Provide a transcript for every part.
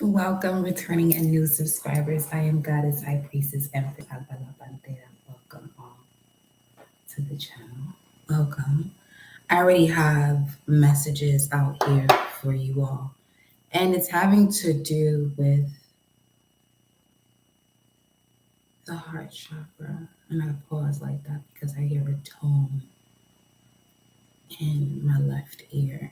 Welcome, returning and new subscribers. I am Goddess High Priestess Empress Abala Pantera. Welcome all to the channel. Welcome. I already have messages out here for you all, and it's having to do with the heart chakra. And I pause like that because I hear a tone in my left ear.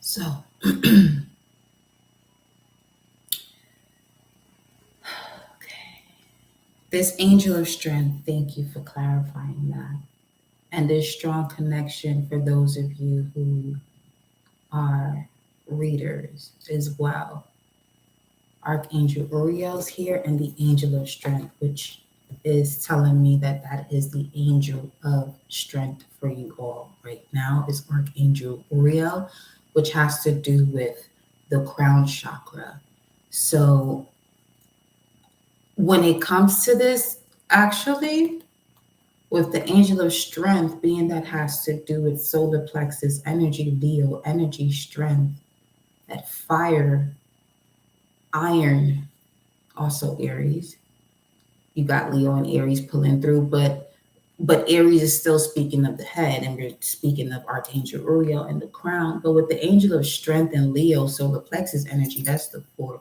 So, this angel of strength, thank you for clarifying that. And this strong connection for those of you who are readers as well. Archangel Uriel's here and the angel of strength, which is telling me that that is the angel of strength for you all right now is Archangel Uriel, which has to do with the crown chakra. So when it comes to this, actually, with the angel of strength being that has to do with solar plexus energy, Leo energy, strength, that fire, iron, also Aries. You got Leo and Aries pulling through, but Aries is still speaking of the head, and we're speaking of Archangel Uriel and the crown. But with the angel of strength and Leo, solar plexus energy, that's the fourth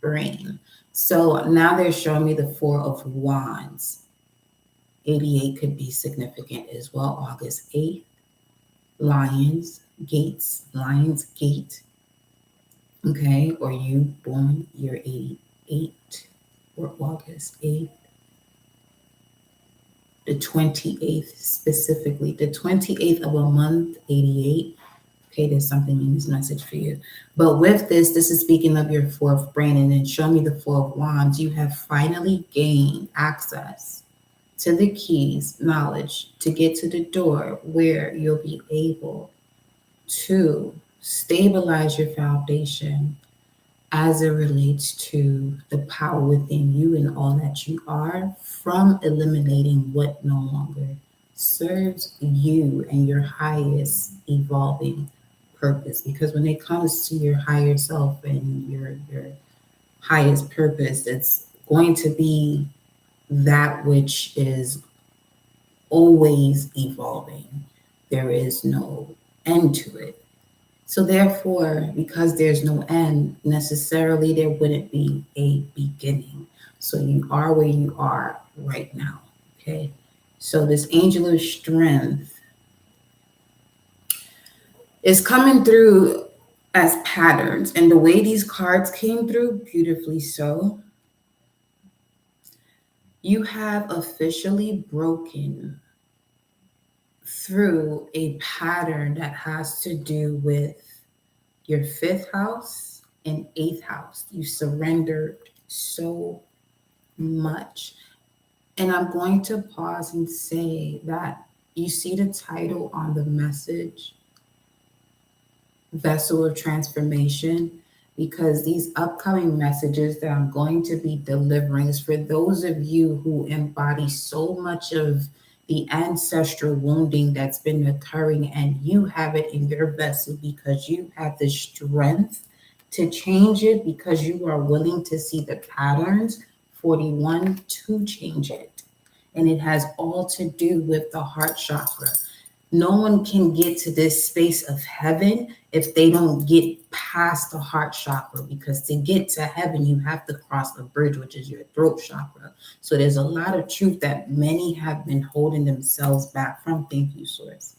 brain. So now they're showing me the Four of Wands. 88 could be significant as well. August 8th, Lions Gate. Okay, or you born year 88 or August 8th. The 28th specifically, the 28th of a month, 88. Okay, there's something in this message for you. But with this is speaking of your fourth brain, and then show me the Four of Wands. You have finally gained access to the keys, knowledge, to get to the door where you'll be able to stabilize your foundation as it relates to the power within you and all that you are, from eliminating what no longer serves you and your highest evolving purpose. Because when it comes to your higher self and your highest purpose, it's going to be that which is always evolving. There is no end to it. So therefore, because there's no end, necessarily there wouldn't be a beginning. So you are where you are right now. Okay. So this angel of strength is coming through as patterns. And the way these cards came through, beautifully so, you have officially broken through a pattern that has to do with your fifth house and eighth house. You surrendered so much. And I'm going to pause and say that you see the title on the message, Vessel of Transformation, because these upcoming messages that I'm going to be delivering is for those of you who embody so much of the ancestral wounding that's been occurring, and you have it in your vessel because you have the strength to change it, because you are willing to see the patterns, 41, to change it. And it has all to do with the heart chakra. No one can get to this space of heaven if they don't get past the heart chakra, because to get to heaven, you have to cross the bridge, which is your throat chakra. So there's a lot of truth that many have been holding themselves back from. Thank you, Source.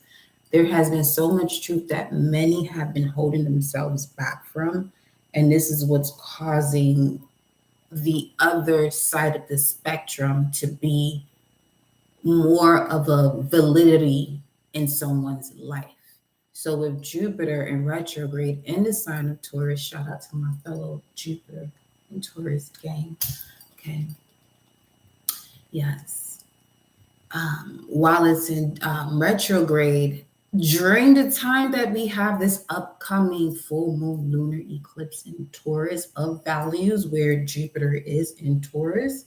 There has been so much truth that many have been holding themselves back from. And this is what's causing the other side of the spectrum to be more of a validity in someone's life. So with Jupiter in retrograde in the sign of Taurus, shout out to my fellow Jupiter and Taurus gang. Okay. Yes. While it's in retrograde, during the time that we have this upcoming full moon lunar eclipse in Taurus of values, where Jupiter is in Taurus,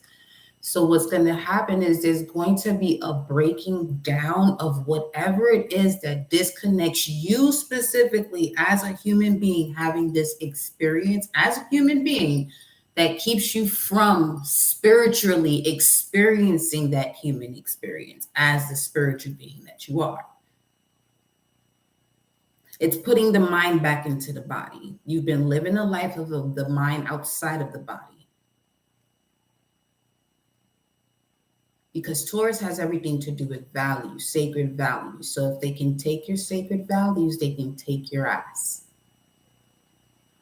So what's going to happen is there's going to be a breaking down of whatever it is that disconnects you specifically as a human being having this experience as a human being that keeps you from spiritually experiencing that human experience as the spiritual being that you are. It's putting the mind back into the body. You've been living a life of the mind outside of the body. Because Taurus has everything to do with values, sacred values. So if they can take your sacred values, they can take your ass.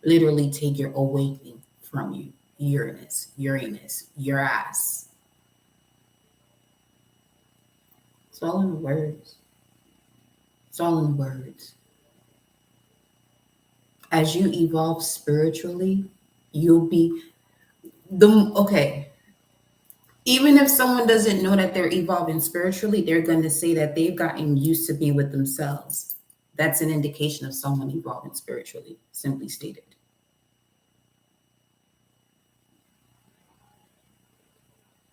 Literally take your awakening from you. Uranus, your ass. It's all in the words. It's all in the words. As you evolve spiritually, you'll be okay. Even if someone doesn't know that they're evolving spiritually, they're going to say that they've gotten used to being with themselves. That's an indication of someone evolving spiritually, simply stated.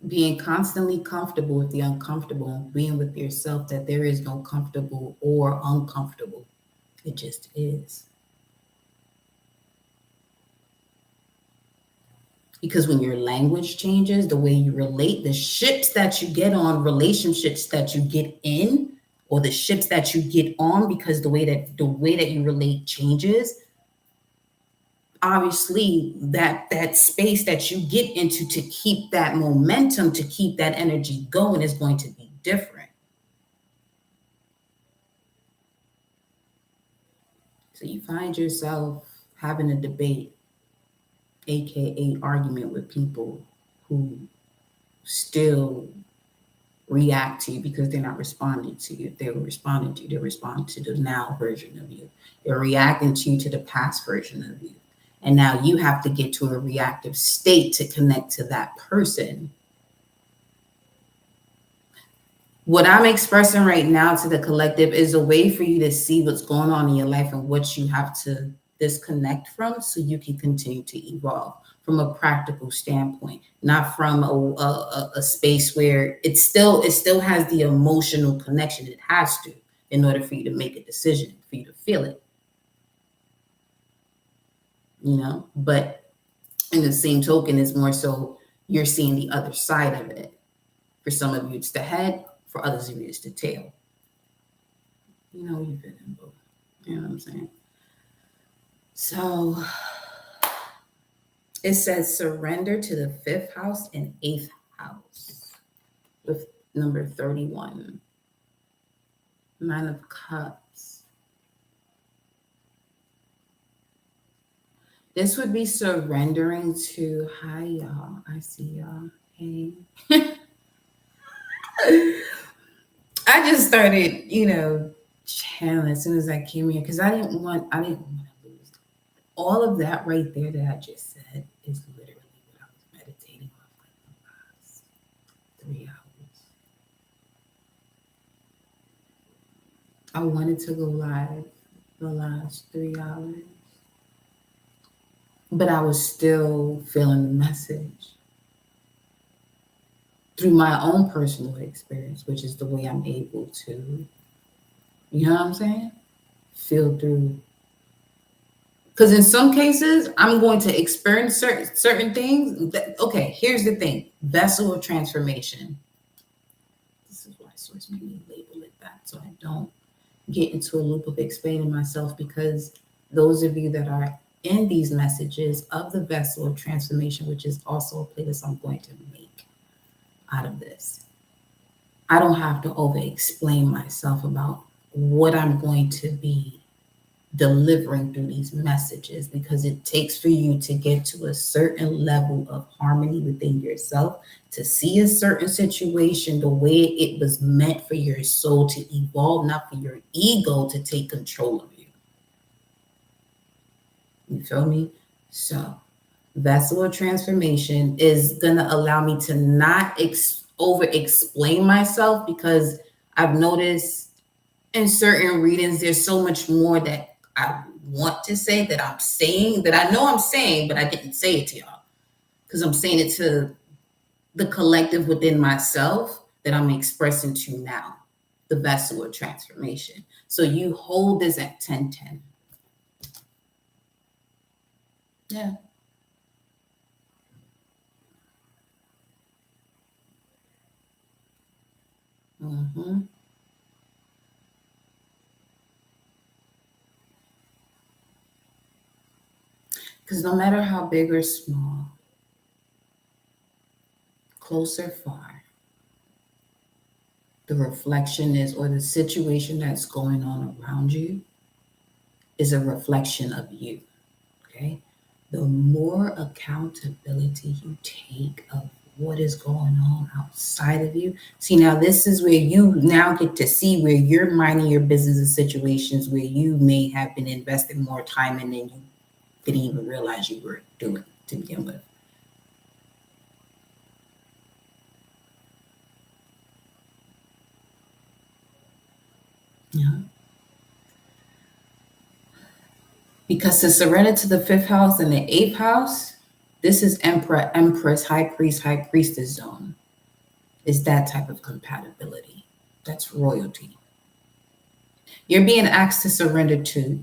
Being constantly comfortable with the uncomfortable, being with yourself, that there is no comfortable or uncomfortable. It just is. Because when your language changes, the way you relate, the ships that you get on, relationships that you get in, or the ships that you get on, because the way that you relate changes, obviously that space that you get into to keep that momentum, to keep that energy going, is going to be different. So you find yourself having a debate, aka argument, with people who still react to you because they're not responding to you. If they were responding to you, they're responding to the now version of you. They're reacting to you, to the past version of you. And now you have to get to a reactive state to connect to that person. What I'm expressing right now to the collective is a way for you to see what's going on in your life and what you have to disconnect from so you can continue to evolve from a practical standpoint, not from a space where it still has the emotional connection. It has to, in order for you to make a decision, for you to feel it. But in the same token, it's more so you're seeing the other side of it. For some of you, it's the head. For others of you, it's the tail. You've been in both. You know what I'm saying? So it says surrender to the 5th house and 8th house with number 31. 9 of Cups. This would be surrendering to, hi y'all, I see y'all, hey. I just started, channeling as soon as I came here because I didn't want to lose. All of that right there that I just said is literally what I was meditating on for the last 3 hours. I wanted to go live the last 3 hours, but I was still feeling the message through my own personal experience, which is the way I'm able to, you know what I'm saying? Feel through. Because in some cases, I'm going to experience certain things. Okay, here's the thing. Vessel of transformation. This is why Source made me label it that, so I don't get into a loop of explaining myself, because those of you that are in these messages of the vessel of transformation, which is also a playlist I'm going to make out of this, I don't have to over explain myself about what I'm going to be delivering through these messages, because it takes for you to get to a certain level of harmony within yourself to see a certain situation the way it was meant for your soul to evolve, not for your ego to take control of you. You feel me? So vessel of transformation is going to allow me to not over explain myself, because I've noticed in certain readings there's so much more that I want to say, that I'm saying, that I know I'm saying, but I didn't say it to y'all because I'm saying it to the collective within myself that I'm expressing to now, the vessel of transformation. So you hold this at 1010. Yeah. Mm-hmm. Because no matter how big or small, close or far, the reflection is, or the situation that's going on around you is a reflection of you. Okay. The more accountability you take of what is going on outside of you. See, now this is where you now get to see where you're minding your business in situations where you may have been investing more time in than you didn't even realize you were doing to begin with. Yeah. Because to surrender to the fifth house and the eighth house, this is Emperor, Empress, High Priest, High Priestess zone. Is that type of compatibility. That's royalty. You're being asked to surrender to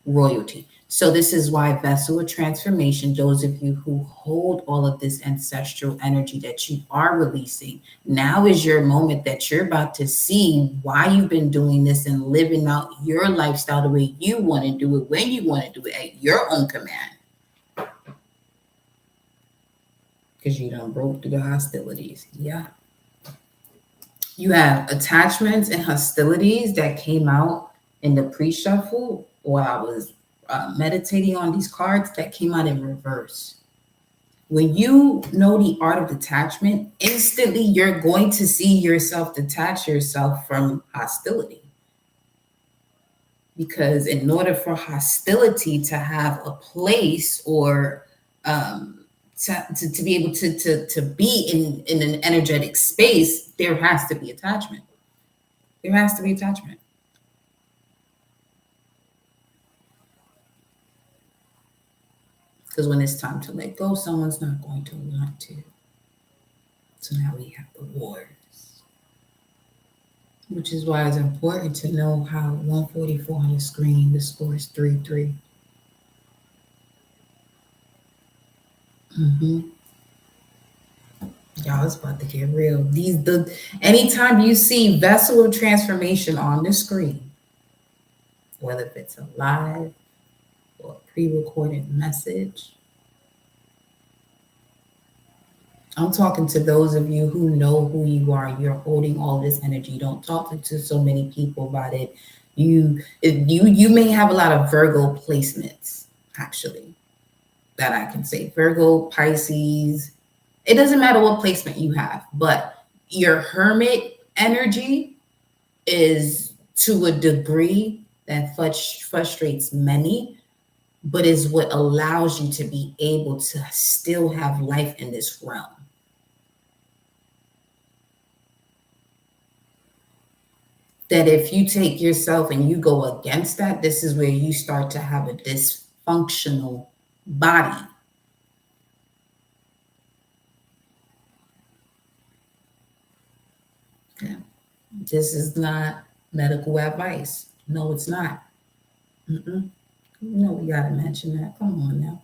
royalty. So this is why vessel of transformation, those of you who hold all of this ancestral energy that you are releasing, now is your moment that you're about to see why you've been doing this and living out your lifestyle the way you want to do it, when you want to do it, at your own command. Because you done broke through the hostilities. Yeah. You have attachments and hostilities that came out in the pre-shuffle while I was meditating on these cards that came out in reverse. When you know the art of detachment, instantly you're going to see yourself detach yourself from hostility. Because in order for hostility to have a place or to be able to be in an energetic space, there has to be attachment. There has to be attachment. Because when it's time to let go, someone's not going to want to. So now we have the wars. Which is why it's important to know how 144 on the screen, the score is 3-3. Mm-hmm. Y'all, it's about to get real. Anytime you see vessel of transformation on the screen, whether it's a live or a pre-recorded message, I'm talking to those of you who know who you are. You're holding all this energy. Don't talk to so many people about it. You may have a lot of Virgo placements, actually, that I can say. Virgo, Pisces. It doesn't matter what placement you have, but your hermit energy is to a degree that frustrates many, but is what allows you to be able to still have life in this realm. That if you take yourself and you go against that, this is where you start to have a dysfunctional body. Yeah. This is not medical advice. No, it's not. Mm-mm. No, we got to mention that. Come on now.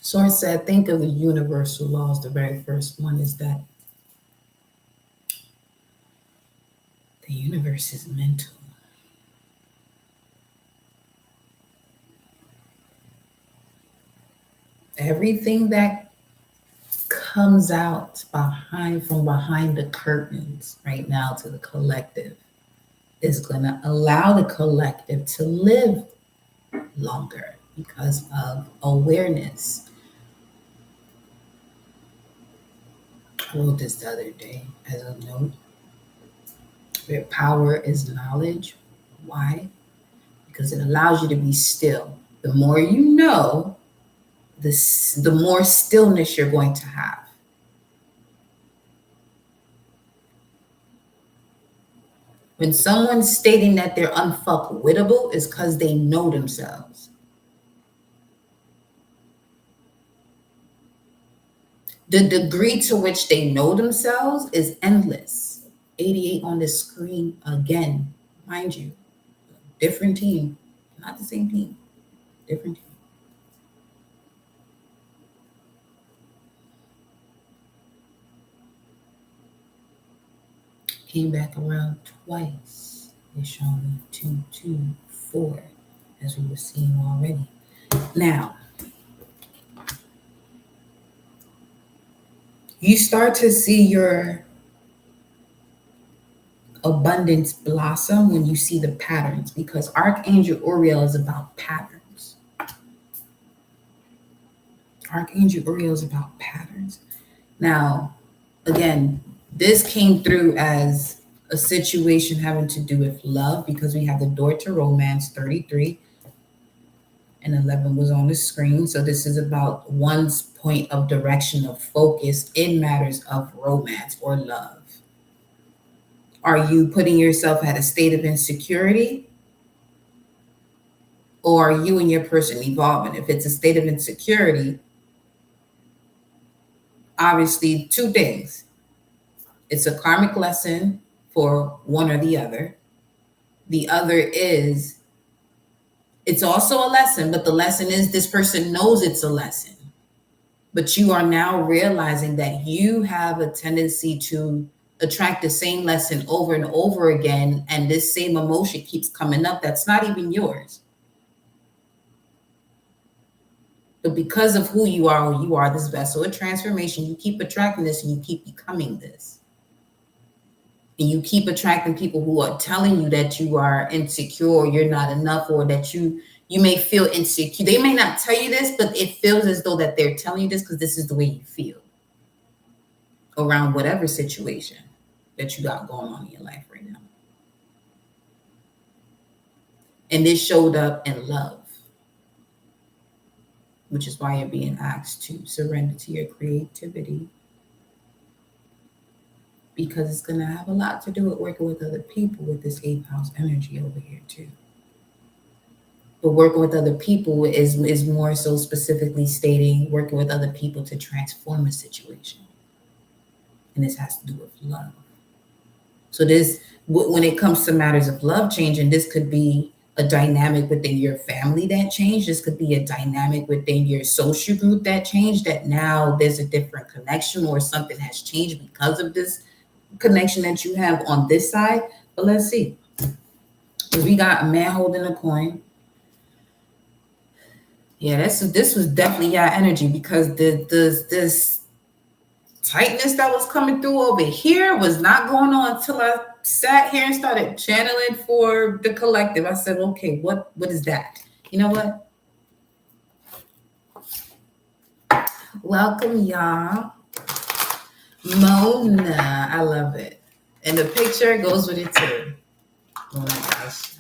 So I said, think of the universal laws. The very first one is that the universe is mental. Everything that comes out from behind the curtains right now to the collective is going to allow the collective to live longer because of awareness. I wrote this the other day as a note. Where power is knowledge. Why? Because it allows you to be still. The more you know, the more stillness you're going to have. When someone's stating that they're unfuckwittable, is because they know themselves. The degree to which they know themselves is endless. 88 on the screen again, mind you. Different team, not the same team, different team. Came back around twice. They showed me 2, 2, 4, as we were seeing already. Now, you start to see your abundance blossom when you see the patterns, because Archangel Uriel is about patterns. Archangel Uriel is about patterns. Now, again, this came through as a situation having to do with love, because we have the door to romance 33 and 11 was on the screen. So this is about one's point of direction of focus in matters of romance or love. Are you putting yourself at a state of insecurity? Or are you and your person evolving? If it's a state of insecurity, obviously two things. It's a karmic lesson for one or the other. The other is, it's also a lesson, but the lesson is this person knows it's a lesson. But you are now realizing that you have a tendency to attract the same lesson over and over again, and this same emotion keeps coming up that's not even yours. But because of who you are this vessel of transformation, you keep attracting this and you keep becoming this. And you keep attracting people who are telling you that you are insecure, or you're not enough, or that you may feel insecure. They may not tell you this, but it feels as though that they're telling you this because this is the way you feel around whatever situation that you got going on in your life right now. And this showed up in love, which is why you're being asked to surrender to your creativity, because it's going to have a lot to do with working with other people with this 8th house energy over here too. But working with other people is more so specifically stating working with other people to transform a situation. And this has to do with love. So this, when it comes to matters of love changing, this could be a dynamic within your family that changed. This could be a dynamic within your social group that changed, that now there's a different connection or something has changed because of this connection that you have on this side. But let's see. Because we got a man holding a coin. Yeah, this was definitely your energy, because this tightness that was coming through over here was not going on until I sat here and started channeling for the collective. I said, okay, what is that? You know what? Welcome, y'all. Mona, I love it. And the picture goes with it too. Oh my gosh.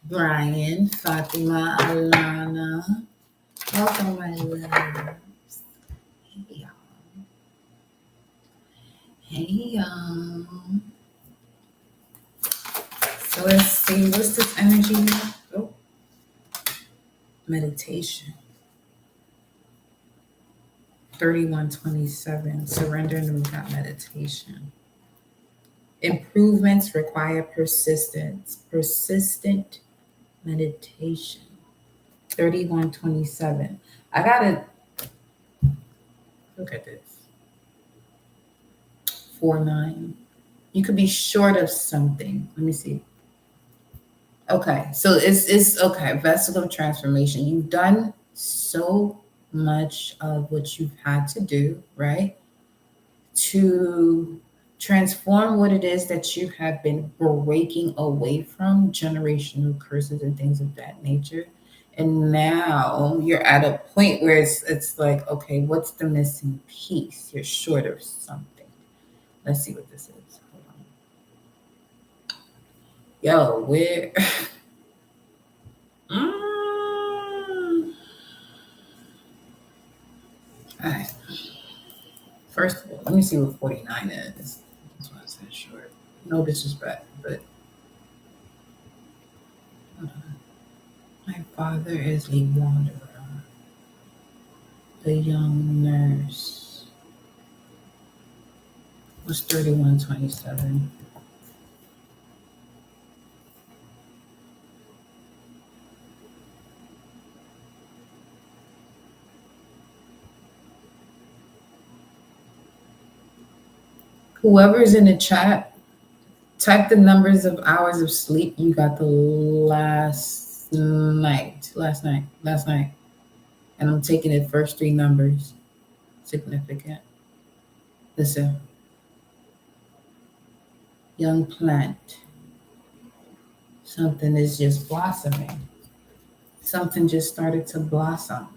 Brian, Fatima, Alana. Welcome, my loves. Hey, y'all. Hey, y'all. So let's see, what's this energy? Oh, meditation. 3127, surrender, and we got meditation. Improvements require persistence, persistent meditation. 3127. I gotta look at this. 49. You could be short of something. Let me see. Okay, so it's okay. Vessel of transformation. You've done so much of what you've had to do, right? To transform what it is that you have been breaking away from, generational curses and things of that nature. And now you're at a point where it's like, okay, what's the missing piece? You're short of something. Let's see what this is. Hold on. Yo, where? All right. First of all, let me see what 49 is. That's why I said short. No disrespect, but my father is a wanderer, a young nurse, was 3127. Whoever's in the chat, type the numbers of hours of sleep you got the last night. And I'm taking the first three numbers. Significant. Listen, young plant. Something is just blossoming. Something just started to blossom.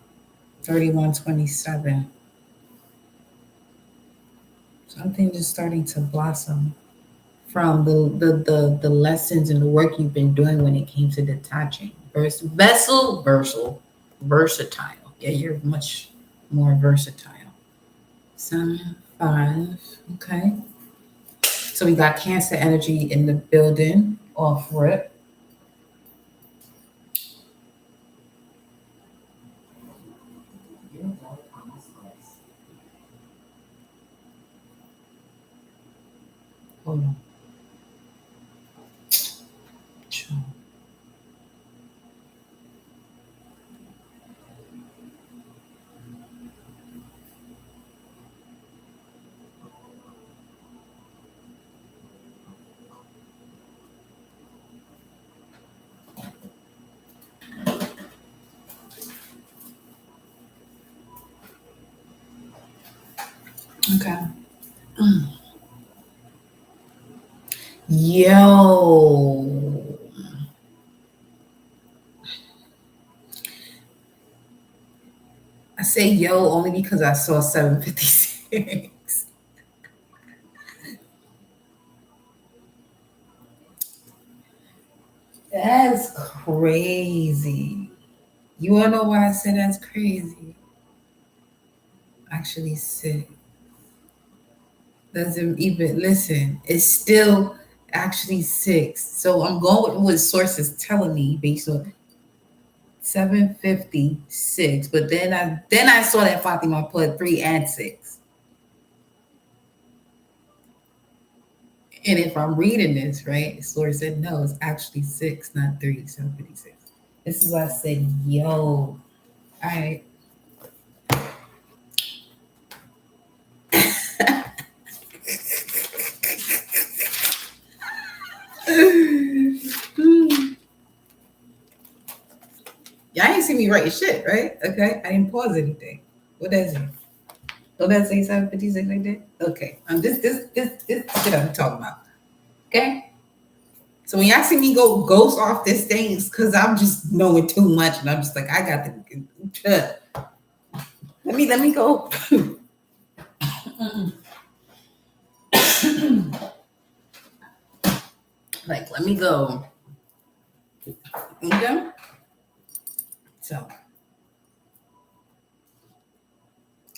3127. Something just starting to blossom from the lessons and the work you've been doing when it came to detaching. Versatile. Yeah, you're much more versatile. 7, 5. Okay. So we got Cancer energy in the building off rip. Hold on. Okay. Yo. I say yo only because I saw 756. That's crazy. You wanna know why I said that's crazy? Actually, sick. Doesn't even listen. It's still actually 6. So I'm going with what sources telling me based on 756. But then I saw that Fatima put 3 and 6. And if I'm reading this right, the source said no, it's actually 6, not 3. 756. This is why I said yo. I Y'all ain't see me write shit, right? Okay. I didn't pause anything. What does it? Don't that say 756 like that? Okay. This shit I'm talking about. Okay. So when y'all see me go ghost off this thing, it's because I'm just knowing too much, and I'm just like, I got to. Let me go. Like, let me go. Okay. So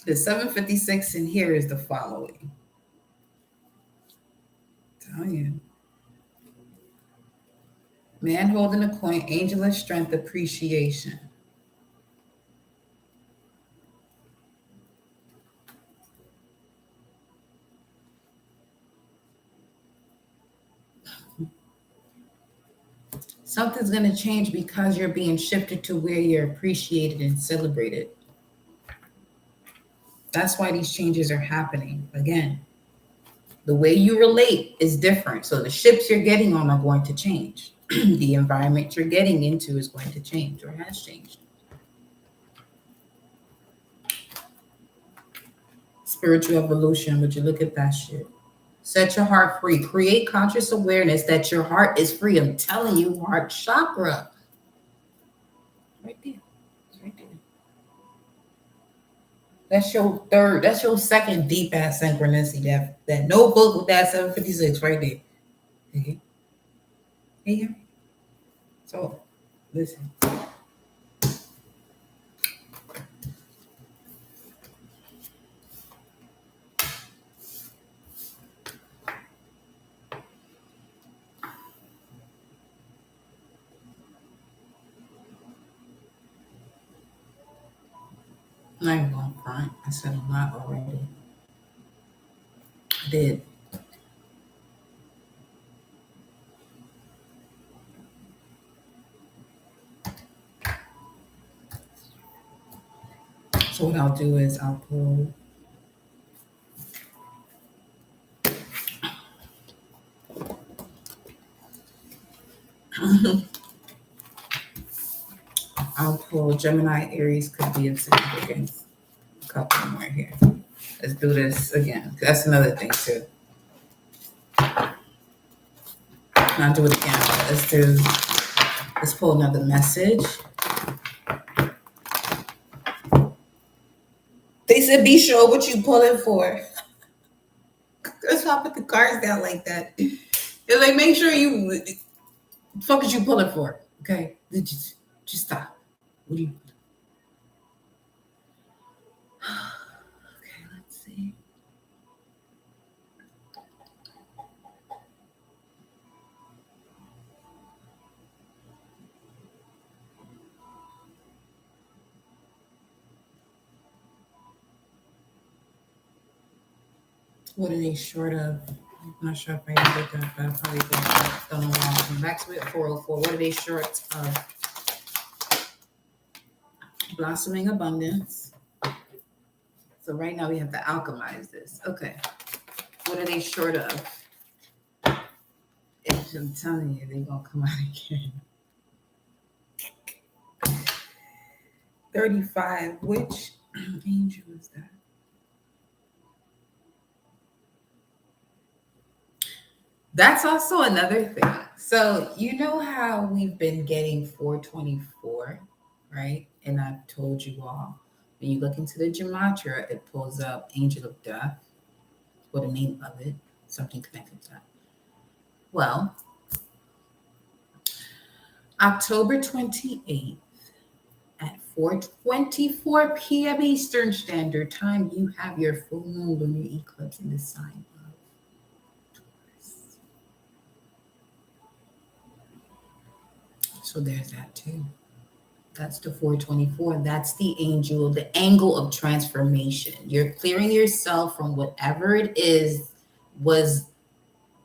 the 756 in here is the following. Tell you. Man holding a coin, angel of strength, appreciation. Something's going to change because you're being shifted to where you're appreciated and celebrated. That's why these changes are happening. Again, the way you relate is different. So the ships you're getting on are going to change. The environment you're getting into is going to change or has changed. Spiritual evolution, would you look at that shit? Set your heart free. Create conscious awareness that your heart is free. I'm telling you, heart chakra. Right there. It's right there. That's your second deep ass synchronicity. That notebook with that 756 right there. Okay. Yeah. So listen. I'm not even going front. I said a lot already. I did. So what I'll do is I'll pull Gemini, Aries could be of significance. A couple more here. Let's do this again. That's another thing too. Not do it again. Let's pull another message. They said be sure what you pulling for. That's why I put the cards down like that. They're like, make sure you fuck what you pulling for. Okay? Just stop. What do you okay, let's see. What are they short of? I'm not sure if I did that, but I probably don't know why I'm back to it. 404. What are they short of? Blossoming abundance. So right now we have to alchemize this. Okay. What are they short of? If I'm telling you, they're gonna come out again. 35. Which angel is that? That's also another thing. So you know how we've been getting 424, right? And I've told you all, when you look into the gematria, it pulls up Angel of Death. What the name of it? Something connected to that. Well, October 28th at 4:24 p.m. Eastern Standard Time, you have your full moon lunar eclipse in the sign of Taurus. So there's that too. That's the 424. That's the angle of transformation. You're clearing yourself from whatever it is was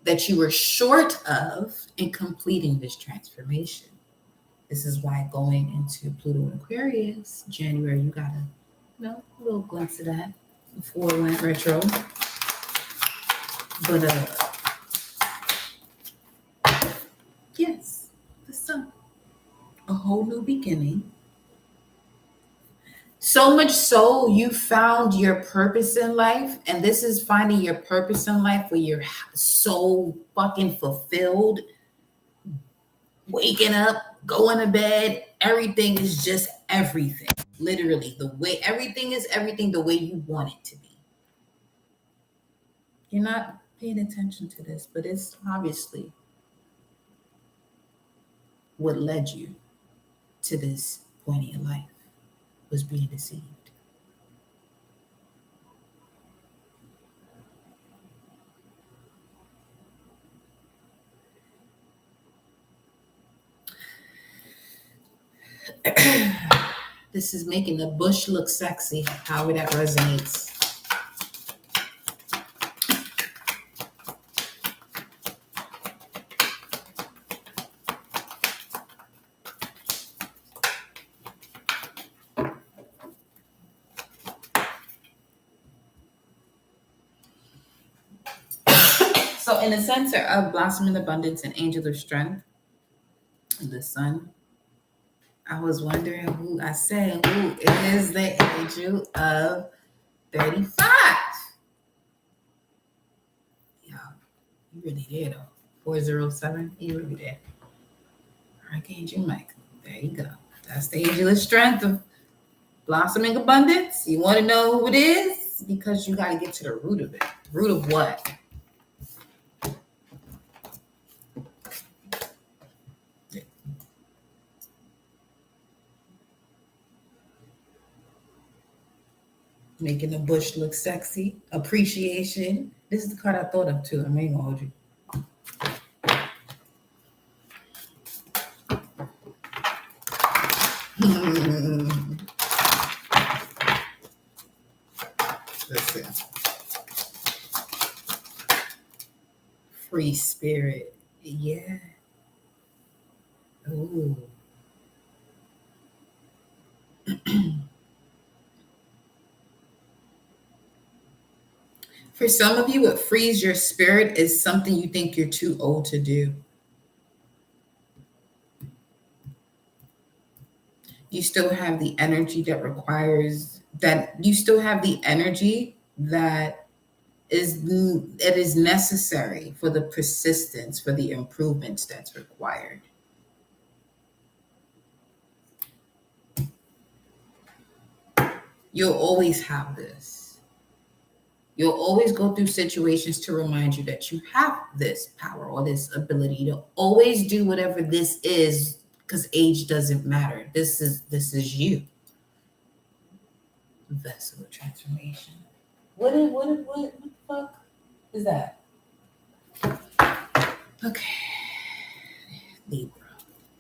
that you were short of in completing this transformation. This is why going into Pluto and Aquarius, January, you got a little glimpse of that before it went retro. But yes, the sun, a whole new beginning. So much so you found your purpose in life, and this is finding your purpose in life where you're so fucking fulfilled. Waking up, going to bed, everything is just everything. Literally, the way everything is everything the way you want it to be. You're not paying attention to this, but it's obviously what led you to this point in your life was being deceived. This is making the bush look sexy, however that resonates. So in the center of blossoming abundance and angel of strength, the sun, I was wondering who is the angel of 35. Yeah, you really there though. 407, you really there. Archangel Michael. There you go. That's the angel of strength of blossoming abundance. You want to know who it is? Because you got to get to the root of it. Root of what? Making the bush look sexy. Appreciation. This is the card I thought of too. I ain't gonna hold you. Listen, free spirit. Yeah. Ooh. For some of you, what frees your spirit is something you think you're too old to do. You still have the energy that requires that you still have the energy that it is necessary for the persistence, for the improvements that's required. You'll always have this. You'll always go through situations to remind you that you have this power or this ability to always do whatever this is, because age doesn't matter. This is you. Vessel of transformation. What the fuck is that? Okay. Libra.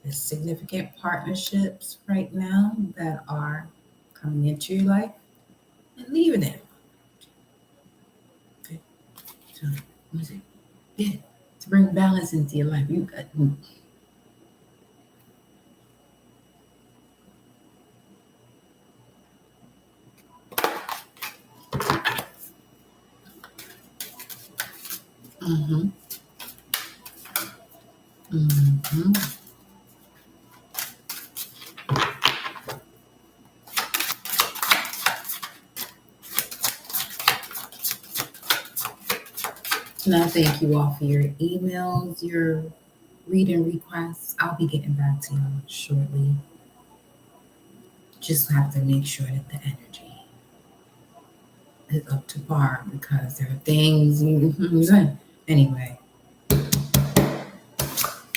There's significant partnerships right now that are coming into your life and leaving it. Okay. So what is it? Yeah. To bring balance into your life. You got mm-hmm. Mm-hmm. And I thank you all for your emails, your reading requests. I'll be getting back to y'all shortly. Just have to make sure that the energy is up to par because there are things. Anyway,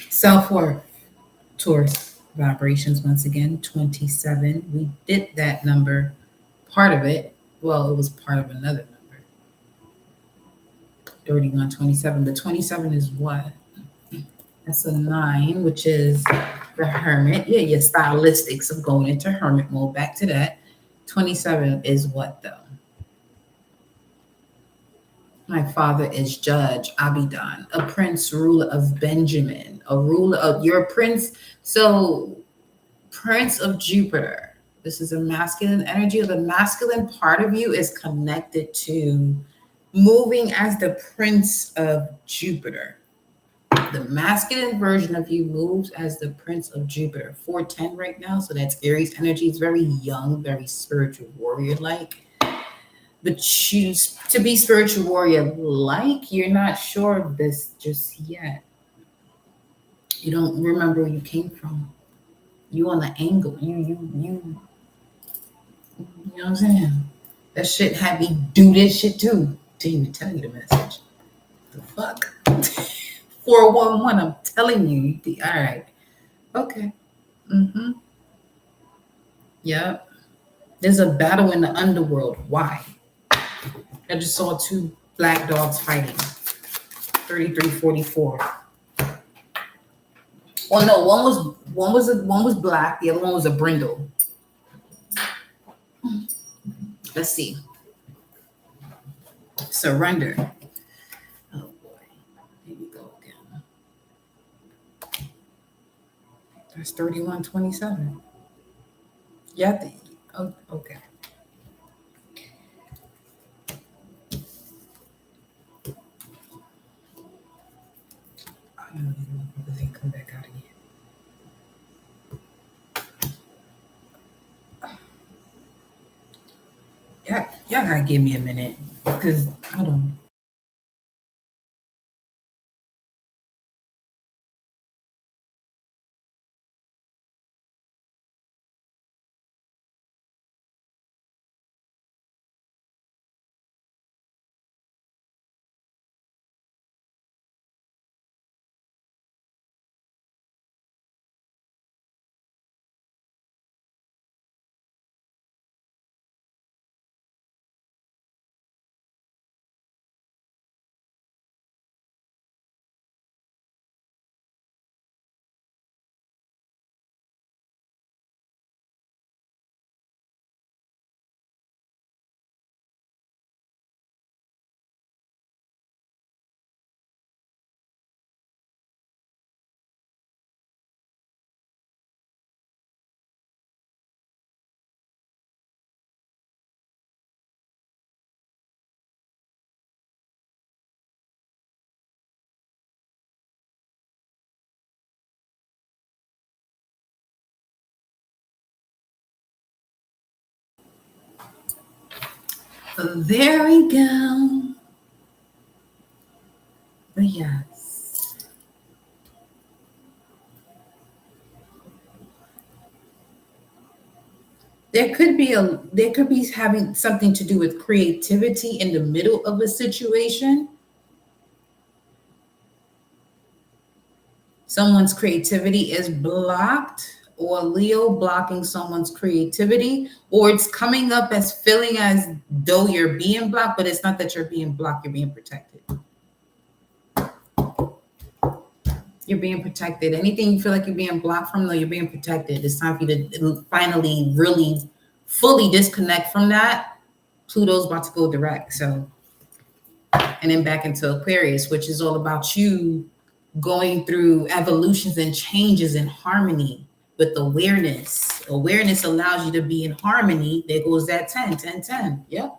self worth, Taurus vibrations once again 27. We did that number, part of it. Well, it was part of another number, 3127. The 27 is what? That's a 9, which is the hermit. Yeah, your stylistics of going into hermit mode. Back to that. 27 is what though? My father is Judge Abidan, a prince ruler of Benjamin, a ruler of your prince. So, Prince of Jupiter. This is a masculine energy. The masculine part of you is connected to moving as the Prince of Jupiter. The masculine version of you moves as the Prince of Jupiter. 410 right now. So that's Aries energy. It's very young, very spiritual warrior like. But choose to be spiritual warrior like, you're not sure of this just yet. You don't remember where you came from. You on the angle. You know what I'm saying? That shit had me do this shit too. Didn't even tell you the message. The fuck? 411, I'm telling you. You be all right. Okay. Mm-hmm. Yep. There's a battle in the underworld. Why? I just saw two black dogs fighting. 3344. Well, no, one was black, the other one was a brindle. Let's see. Surrender. Oh boy. Here we go again. That's 3127. Yeah. Oh, okay. I don't even know if they come back out again. Yeah, y'all gotta give me a minute. Because hold on. There we go. But yes. There could be having something to do with creativity in the middle of a situation. Someone's creativity is blocked, or Leo blocking someone's creativity, or it's coming up as feeling as though you're being blocked, but it's not that you're being blocked, you're being protected. You're being protected. Anything you feel like you're being blocked from, though, you're being protected. It's time for you to finally really fully disconnect from that. Pluto's about to go direct. So, and then back into Aquarius, which is all about you going through evolutions and changes in harmony with awareness. Awareness allows you to be in harmony. There goes that 10, 10, 10. Yep.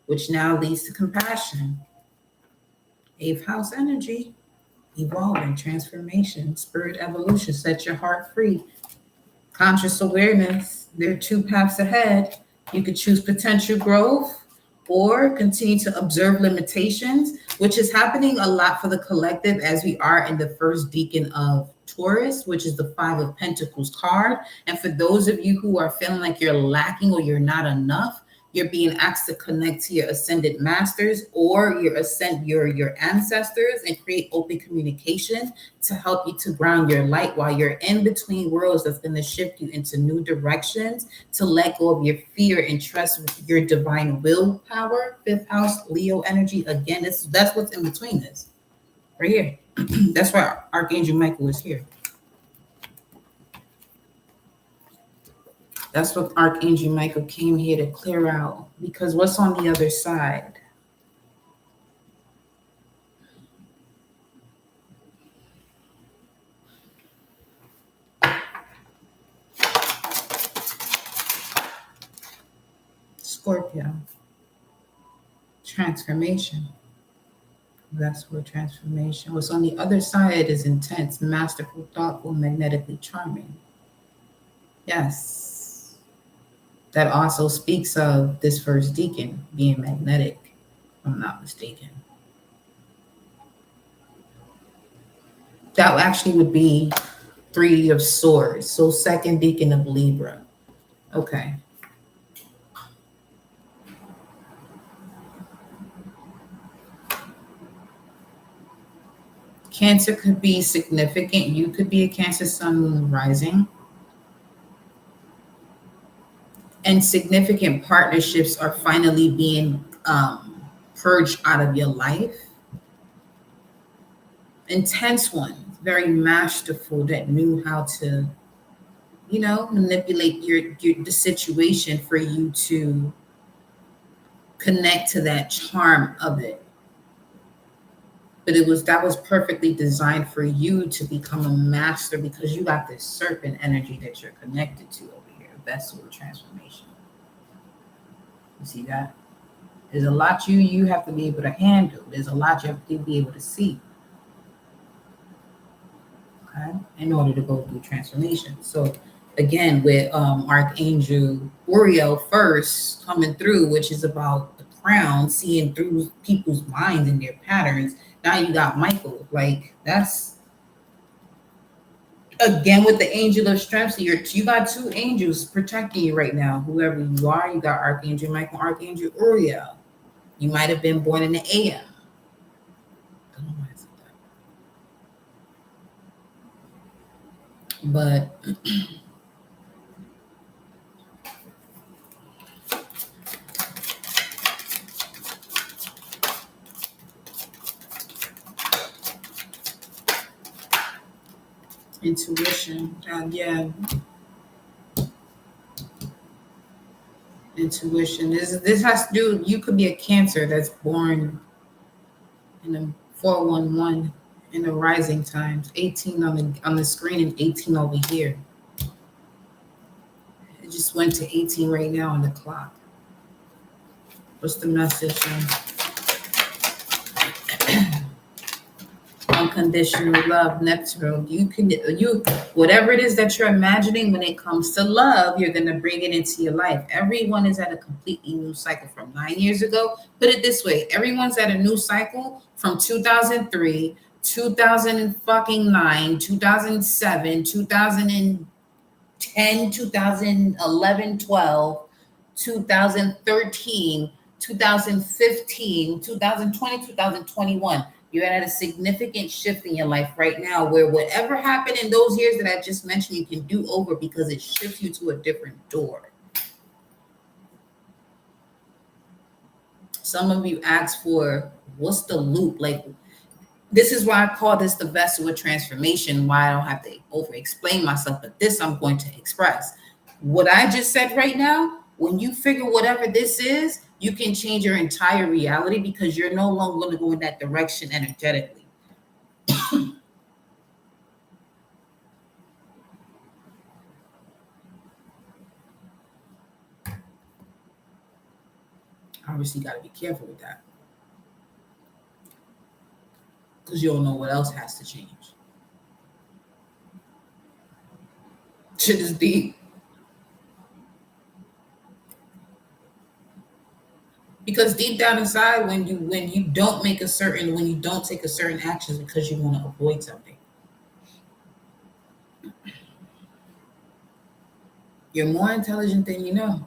Which now leads to compassion. Eighth house energy. Evolving, transformation, spirit evolution. Set your heart free. Conscious awareness. There are two paths ahead. You could choose potential growth or continue to observe limitations, which is happening a lot for the collective as we are in the first decan of Taurus, which is the Five of Pentacles card. And for those of you who are feeling like you're lacking or you're not enough, you're being asked to connect to your ascended masters or your ancestors and create open communication to help you to ground your light while you're in between worlds. That's going to shift you into new directions, to let go of your fear and trust your divine willpower. Fifth house, Leo energy. Again, that's what's in between this right here. That's why Archangel Michael is here. That's what Archangel Michael came here to clear out, because what's on the other side? Scorpio. Transformation. That's where transformation. What's on the other side is intense, masterful, thoughtful, magnetically charming. Yes. That also speaks of this first decan being magnetic, if I'm not mistaken. That actually would be Three of Swords. So second decan of Libra. Okay. Cancer could be significant. You could be a Cancer sun, moon, rising. And significant partnerships are finally being purged out of your life. Intense ones, very masterful, that knew how to, manipulate the situation for you to connect to that charm of it. But that was perfectly designed for you to become a master, because you got this serpent energy that you're connected to over here, vessel of transformation. You see that? There's a lot you have to be able to handle. There's a lot you have to be able to see. Okay? In order to go through transformation. So again, with Archangel Uriel first coming through, which is about the crown, seeing through people's minds and their patterns. Now you got Michael. Like, that's again with the angel of strength. So you got two angels protecting you right now. Whoever you are, you got Archangel Michael, Archangel Uriel. You might have been born in the AM. Don't know why I said that. But intuition, yeah. Intuition. This has to do. You could be a Cancer that's born in a 411 in the rising times. 18 on the screen and 18 over here. It just went to 18 right now on the clock. What's the message? unconditional love, Neptune. You whatever it is that you're imagining when it comes to love, you're gonna bring it into your life. Everyone is at a completely new cycle from 9 years ago. Put it this way: everyone's at a new cycle from 2003, 2009, 2007, 2010, 2011, 12, 2013, 2015, 2020, 2021. You're at a significant shift in your life right now where whatever happened in those years that I just mentioned, you can do over because it shifts you to a different door. Some of you ask for what's the loop? Like, this is why I call this the vessel of transformation, why I don't have to over explain myself, but this I'm going to express. What I just said right now, when you figure whatever this is, you can change your entire reality because you're no longer going to go in that direction energetically. Obviously, you got to be careful with that because you don't know what else has to change. Shit is deep. Because deep down inside, when you don't make a certain, when you don't take a certain actions because you want to avoid something, you're more intelligent than you know.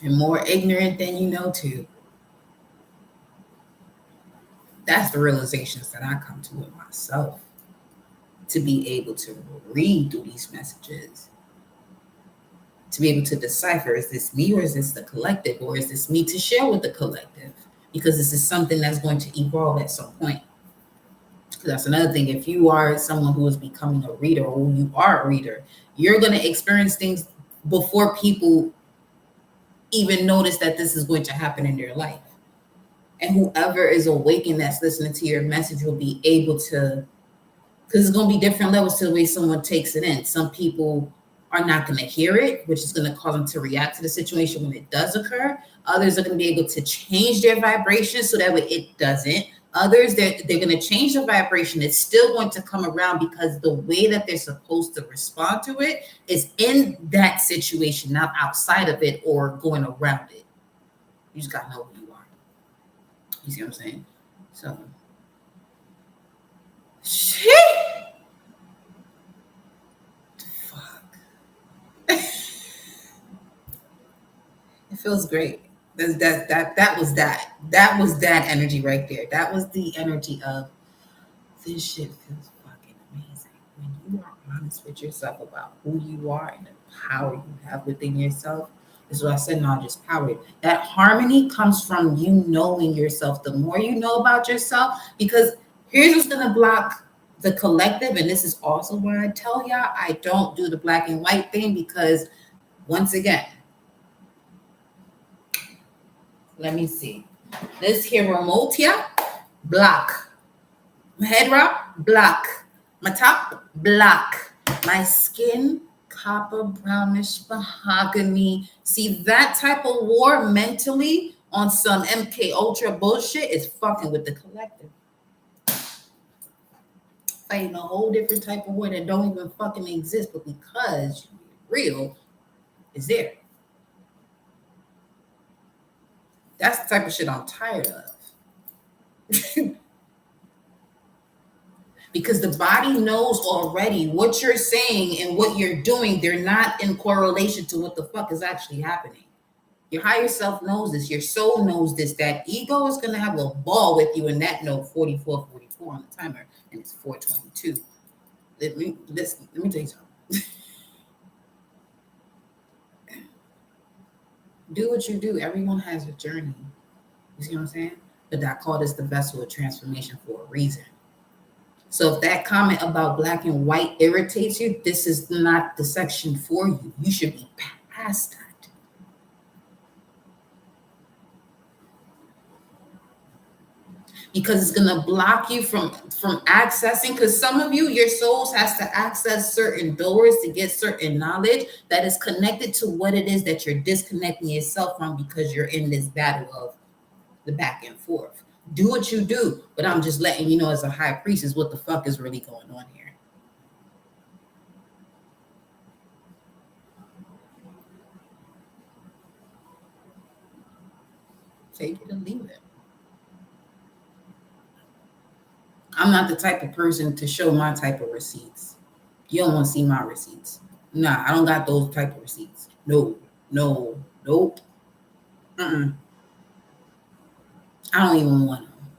You're more ignorant than you know too. That's the realizations that I come to with myself. To be able to read through these messages, to be able to decipher, is this me or is this the collective, or is this me to share with the collective? Because this is something that's going to evolve at some point. That's another thing. If you are someone who is becoming a reader, or you are a reader, you're going to experience things before people even notice that this is going to happen in their life. And whoever is awakened that's listening to your message will be able to, because it's going to be different levels to the way someone takes it in. Some people are not going to hear it, which is going to cause them to react to the situation when it does occur. Others are going to be able to change their vibration so that way it doesn't. Others, they're going to change the vibration. It's still going to come around because the way that they're supposed to respond to it is in that situation, not outside of it or going around it. You just got to know who you are. You see what I'm saying? So, shit. It feels great. That was that energy right there. That was the energy of this shit feels fucking amazing. When you are honest with yourself about who you are and the power you have within yourself. This is what I said, not just power. That harmony comes from you knowing yourself. The more you know about yourself, because here's what's gonna block the collective, and this is also why I tell y'all I don't do the black and white thing, because once again, let me see. This here remote here, black. My head wrap, black. My top, black. My skin, copper, brownish, mahogany. See, that type of war mentally on some MK Ultra bullshit is fucking with the collective. Fighting a whole different type of war that don't even fucking exist, but because real is there. That's the type of shit I'm tired of. Because the body knows already what you're saying and what you're doing. They're not in correlation to what the fuck is actually happening. Your higher self knows this. Your soul knows this. That ego is going to have a ball with you in that note 4444 on the timer. And it's 422. Let me tell you something. Do what you do. Everyone has a journey. You see what I'm saying? But I call this the vessel of transformation for a reason. So if that comment about black and white irritates you, this is not the section for you. You should be past that. Because it's going to block you from accessing, because some of you, your souls has to access certain doors to get certain knowledge that is connected to what it is that you're disconnecting yourself from, because you're in this battle of the back and forth. Do what you do, but I'm just letting you know as a high priestess what the fuck is really going on here. Take it or leave it. I'm not the type of person to show my type of receipts. You don't want to see my receipts. Nah, I don't got those type of receipts. No, no, nope. Mm-mm. I don't even want them.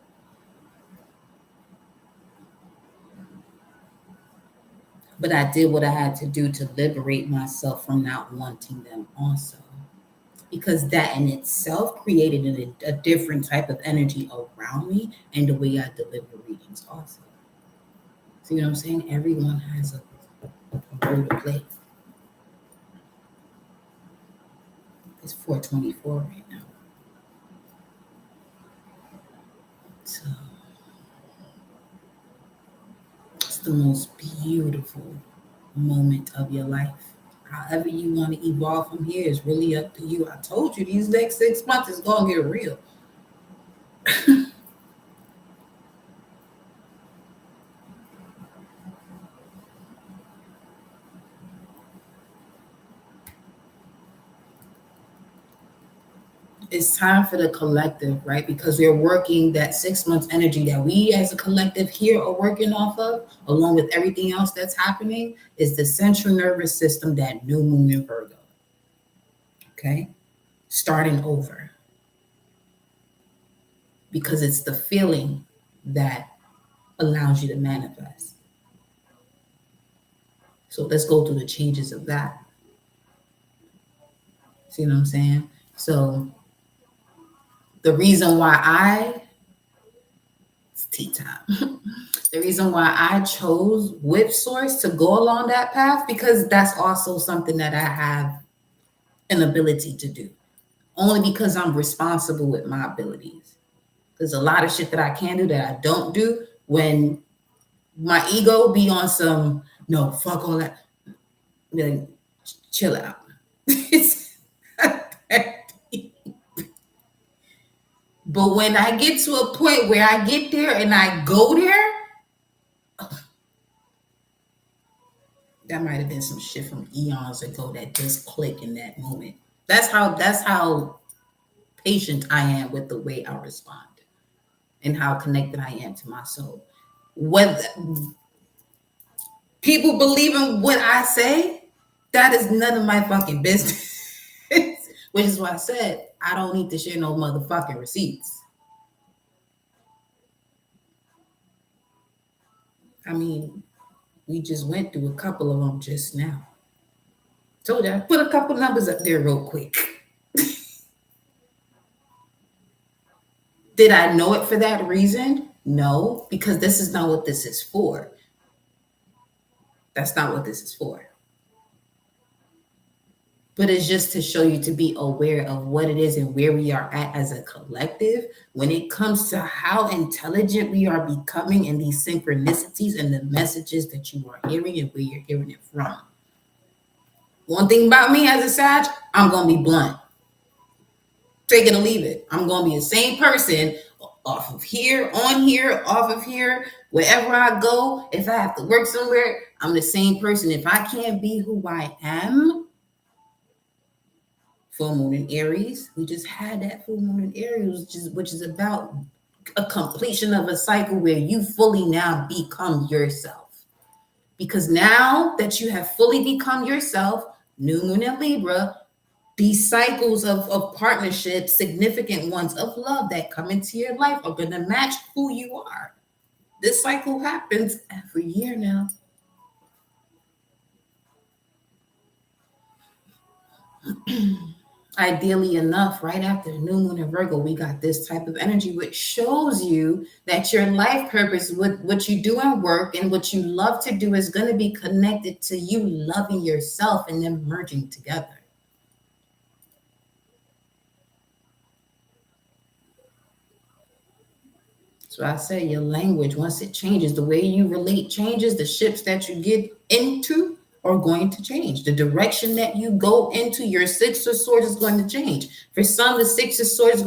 But I did what I had to do to liberate myself from not wanting them also. Because that in itself created a different type of energy around me and the way I deliver readings also. See what I'm saying? Everyone has a role to play. It's 4:24 right now. So it's the most beautiful moment of your life. However you want to evolve from here is really up to you. I told you these next 6 months is gonna get real. It's time for the collective, right? Because we're working that 6 months energy that we as a collective here are working off of, along with everything else that's happening, is the central nervous system, that new moon in Virgo. Okay? Starting over. Because it's the feeling that allows you to manifest. So let's go through the changes of that. See what I'm saying? So the reason why it's tea time. The reason why I chose Whip Source to go along that path, because that's also something that I have an ability to do. Only because I'm responsible with my abilities. There's a lot of shit that I can do that I don't do when my ego be on some, no, fuck all that. Like, chill out. But when I get to a point where I get there and I go there, that might have been some shit from eons ago that just click in that moment. That's how patient I am with the way I respond and how connected I am to my soul. Whether people believe in what I say, that is none of my fucking business. Which is why I said I don't need to share no motherfucking receipts. I mean, we just went through a couple of them just now. Told you I put a couple numbers up there real quick. Did I know it for that reason? No, because this is not what this is for. That's not what this is for. But it's just to show you to be aware of what it is and where we are at as a collective when it comes to how intelligent we are becoming in these synchronicities and the messages that you are hearing and where you're hearing it from. One thing about me as a Sag, I'm going to be blunt. Take it or leave it. I'm going to be the same person off of here, on here, off of here, wherever I go. If I have to work somewhere, I'm the same person. If I can't be who I am, full moon in Aries, we just had that full moon in Aries, which is about a completion of a cycle where you fully now become yourself. Because now that you have fully become yourself, new moon in Libra, these cycles of partnerships, significant ones of love that come into your life are going to match who you are. This cycle happens every year now. Ideally enough, right after the new moon in Virgo, we got this type of energy, which shows you that your life purpose, with what you do in work and what you love to do, is going to be connected to you loving yourself and them merging together. So I say your language, once it changes, the way you relate changes, the ships that you get into are going to change. The direction that you go into, your Six of Swords is going to change. For some, the Six of Swords is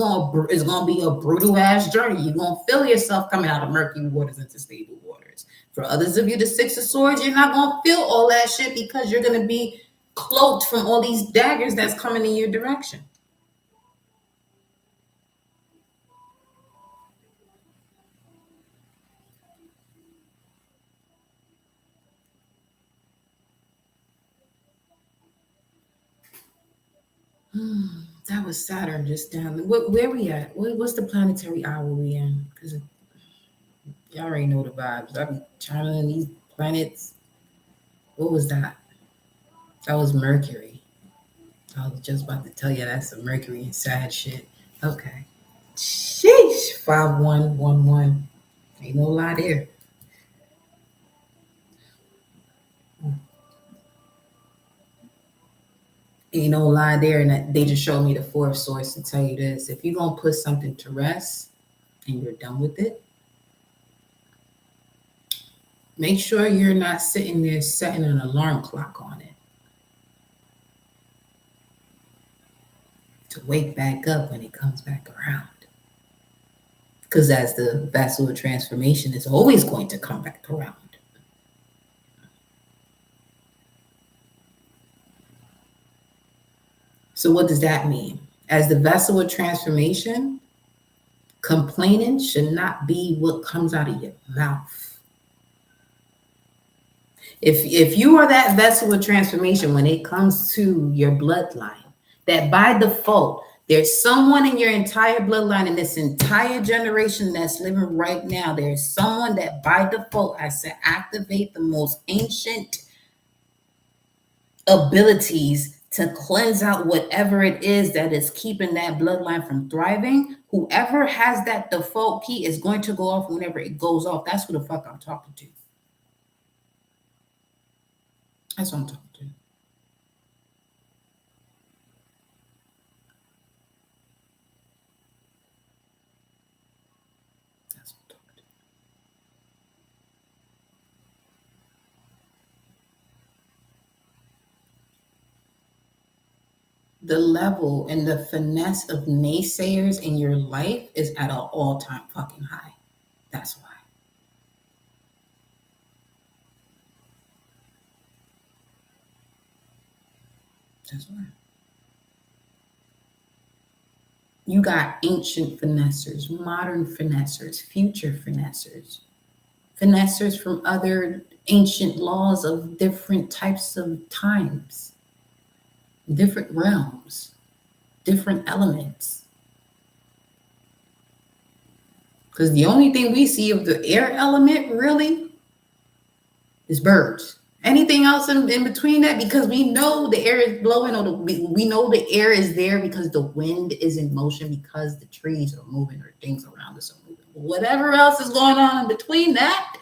going to be a brutal ass journey. You're going to feel yourself coming out of murky waters into stable waters. For others of you, the Six of Swords, you're not going to feel all that shit because you're going to be cloaked from all these daggers that's coming in your direction. That was Saturn just down. Where we at? What's the planetary hour we in? Because y'all already know the vibes. I be channeling these planets. What was that? That was Mercury. I was just about to tell you that's some Mercury and sad shit. Okay. Sheesh. 5111. Ain't no lie there. Ain't no lie there. And they just showed me the fourth source to tell you this. If you're going to put something to rest and you're done with it, make sure you're not sitting there setting an alarm clock on it to wake back up when it comes back around. Because as the vessel of transformation is always going to come back around. So what does that mean? As the vessel of transformation, complaining should not be what comes out of your mouth. If you are that vessel of transformation when it comes to your bloodline, that by default, there's someone in your entire bloodline in this entire generation that's living right now. There's someone that by default has to activate the most ancient abilities to cleanse out whatever it is that is keeping that bloodline from thriving. Whoever has that default key is going to go off whenever it goes off. That's who the fuck I'm talking to. That's what I'm talking to. That's what I'm talking to. The level and the finesse of naysayers in your life is at an all-time fucking high. That's why. That's why. You got ancient finessers, modern finessers, future finessers, finessers from other ancient laws of different types of times, different realms, different elements. Because the only thing we see of the air element really is birds. Anything else in between that, because we know the air is blowing, or we know the air is there because the wind is in motion, because the trees are moving or things around us are moving. Whatever else is going on in between that,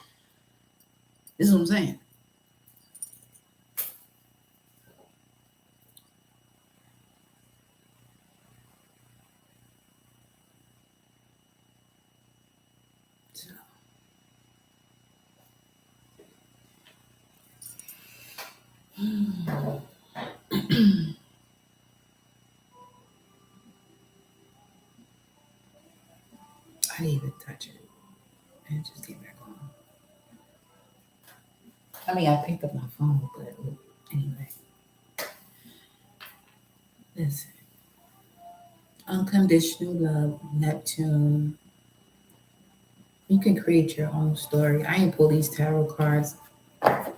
this is what I'm saying. So. I didn't even touch it. And just get back on. I mean, I picked up my phone, but anyway. Listen. Unconditional love, Neptune. You can create your own story. I ain't pull these tarot cards, but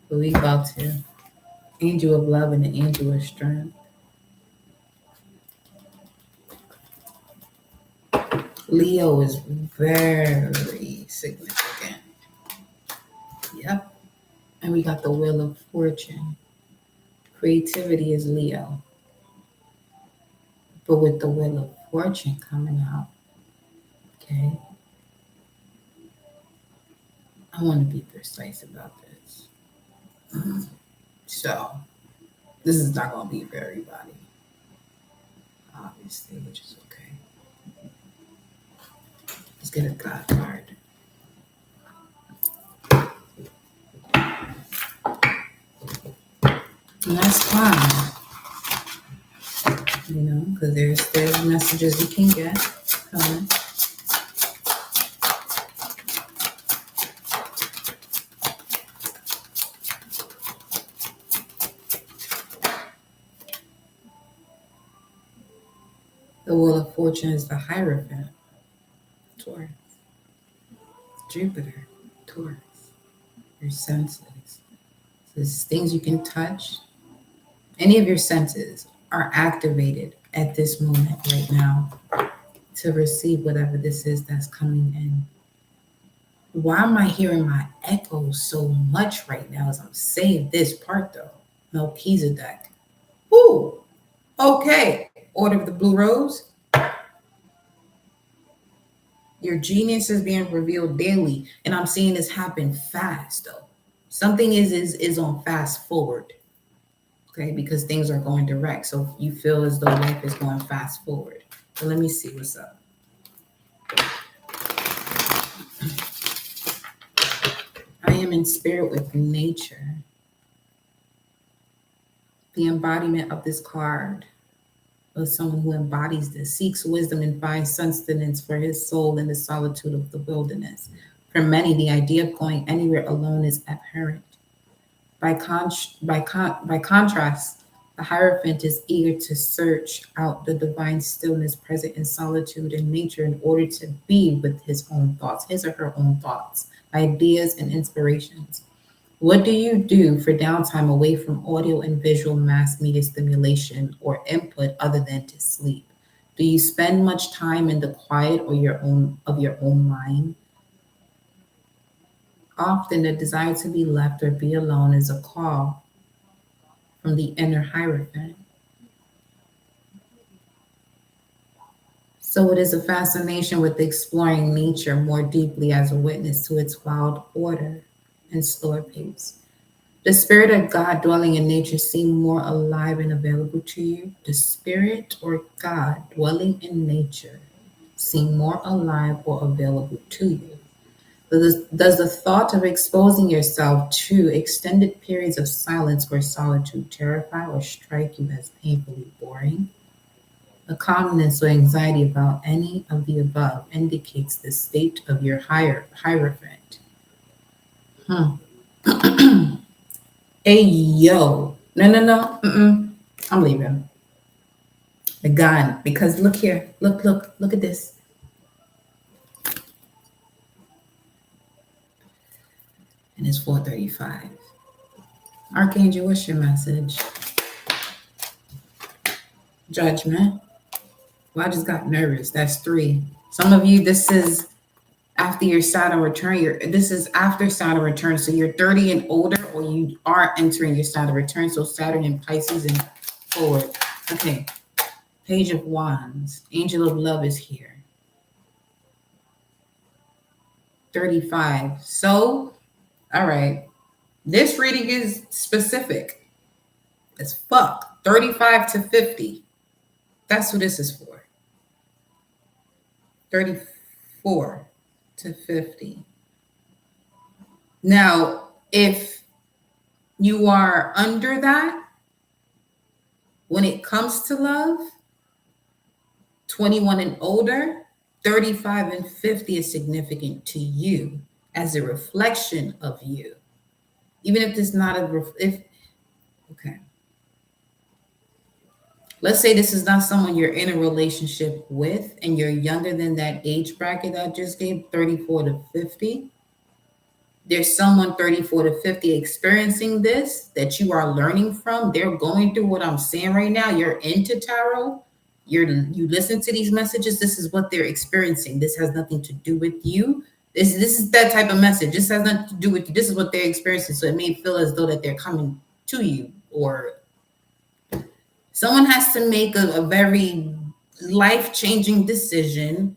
we about to. Angel of love and the angel of strength. Leo is very significant. Yep. And we got the wheel of fortune. Creativity is Leo. But with the wheel of fortune coming out, okay, I want to be precise about this. So, this is not going to be for everybody, obviously, which is okay. Let's get a God card. And that's fine, because there's messages you can get coming. The Wheel of Fortune is the Hierophant, Taurus. Jupiter, Taurus. Your senses. There's things you can touch. Any of your senses are activated at this moment right now to receive whatever this is that's coming in. Why am I hearing my echoes so much right now as I'm saying this part though? Melchizedek. Ooh, okay. Order of the Blue Rose. Your genius is being revealed daily, and I'm seeing this happen fast though. Something is on fast forward, okay? Because things are going direct, so you feel as though life is going fast forward. So let me see what's up. I am in spirit with nature. The embodiment of this card of someone who embodies this, seeks wisdom and finds sustenance for his soul in the solitude of the wilderness. For many, the idea of going anywhere alone is abhorrent. By contrast, the Hierophant is eager to search out the divine stillness present in solitude and nature in order to be with his own thoughts, his or her own thoughts, ideas, and inspirations. What do you do for downtime away from audio and visual mass media stimulation or input other than to sleep? Do you spend much time in the quiet or your own mind? Often the desire to be left or be alone is a call from the inner Hierophant. So it is a fascination with exploring nature more deeply as a witness to its wild order and slower pace. The spirit of God dwelling in nature seem more alive and available to you? The spirit or God dwelling in nature seem more alive or available to you? Does the thought of exposing yourself to extended periods of silence or solitude terrify or strike you as painfully boring? A calmness or anxiety about any of the above indicates the state of your hierophant. Hey, yo. No, no, no. I'm leaving. The gun. Because look here. Look at this. And it's 4:35. Archangel, what's your message? Judgment. Well, I just got nervous. That's 3. Some of you, this is after your Saturn return. This is after Saturn return. So you're 30 and older, or you are entering your Saturn return. So Saturn and Pisces and forward. Okay. Page of Wands. Angel of Love is here. 35. So, all right. This reading is specific as fuck. 35 to 50. That's who this is for. 34 to 50. Now, if you are under that, when it comes to love, 21 and older, 35 and 50 is significant to you as a reflection of you. Even if it's not okay. Let's say this is not someone you're in a relationship with and you're younger than that age bracket that I just gave, 34 to 50. There's someone 34 to 50 experiencing this that you are learning from. They're going through what I'm saying right now. You're into tarot. You listen to these messages. This is what they're experiencing. This has nothing to do with you. This is that type of message. This has nothing to do with you. This is what they're experiencing. So it may feel as though that they're coming to you, or someone has to make a very life-changing decision,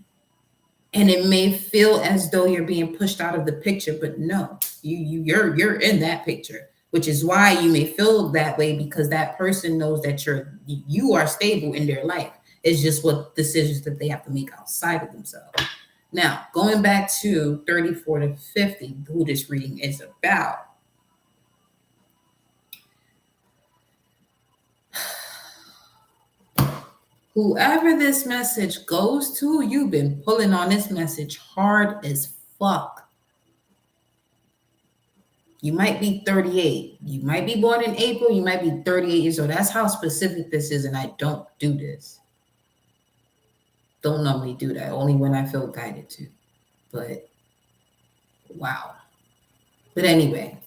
and it may feel as though you're being pushed out of the picture, but no, you're in that picture, which is why you may feel that way, because that person knows that you are stable in their life. It's just what decisions that they have to make outside of themselves. Now, going back to 34 to 50, who this reading is about. Whoever this message goes to, you've been pulling on this message hard as fuck. You might be 38. You might be born in April. You might be 38 years old. That's how specific this is, and I don't do this. Don't normally do that, only when I feel guided to. But wow. But anyway,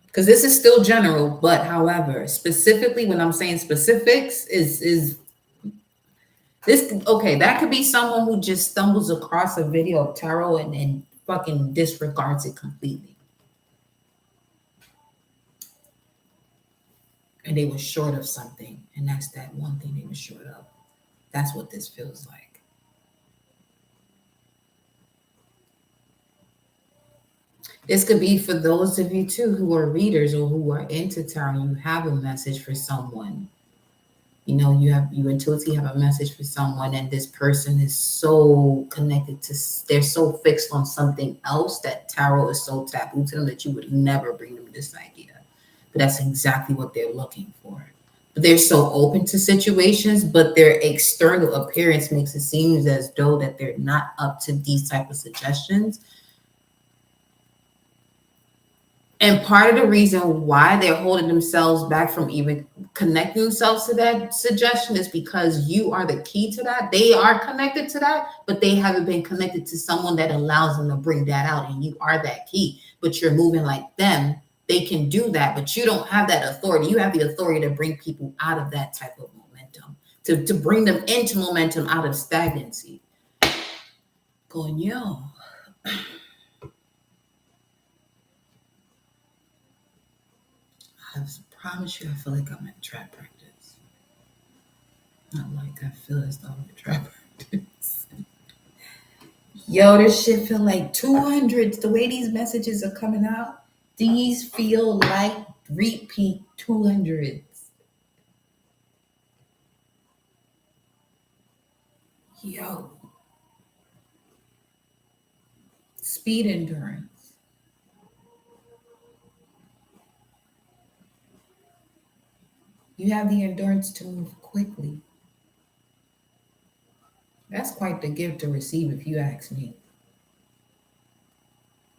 because this is still general, but however, specifically when I'm saying specifics is this okay? That could be someone who just stumbles across a video of tarot and fucking disregards it completely. And they were short of something, and that's that one thing they were short of. That's what this feels like. This could be for those of you too who are readers or who are into tarot. You have a message for someone. You know, you intuitively have a message for someone, and this person is so connected to, they're so fixed on something else that tarot is so taboo to them that you would never bring them this idea. But that's exactly what they're looking for. But they're so open to situations, but their external appearance makes it seem as though that they're not up to these type of suggestions. And part of the reason why they're holding themselves back from even connecting themselves to that suggestion is because you are the key to that. They are connected to that, but they haven't been connected to someone that allows them to bring that out. And you are that key, but you're moving like them. They can do that, but you don't have that authority. You have the authority to bring people out of that type of momentum, to bring them into momentum out of stagnancy. Coño. I promise you, I feel like I'm in trap practice. Not like I feel as though I'm in trap practice. Yo, this shit feel like 200s. The way these messages are coming out, these feel like repeat 200s. Yo. Speed endurance. You have the endurance to move quickly. That's quite the gift to receive, if you ask me.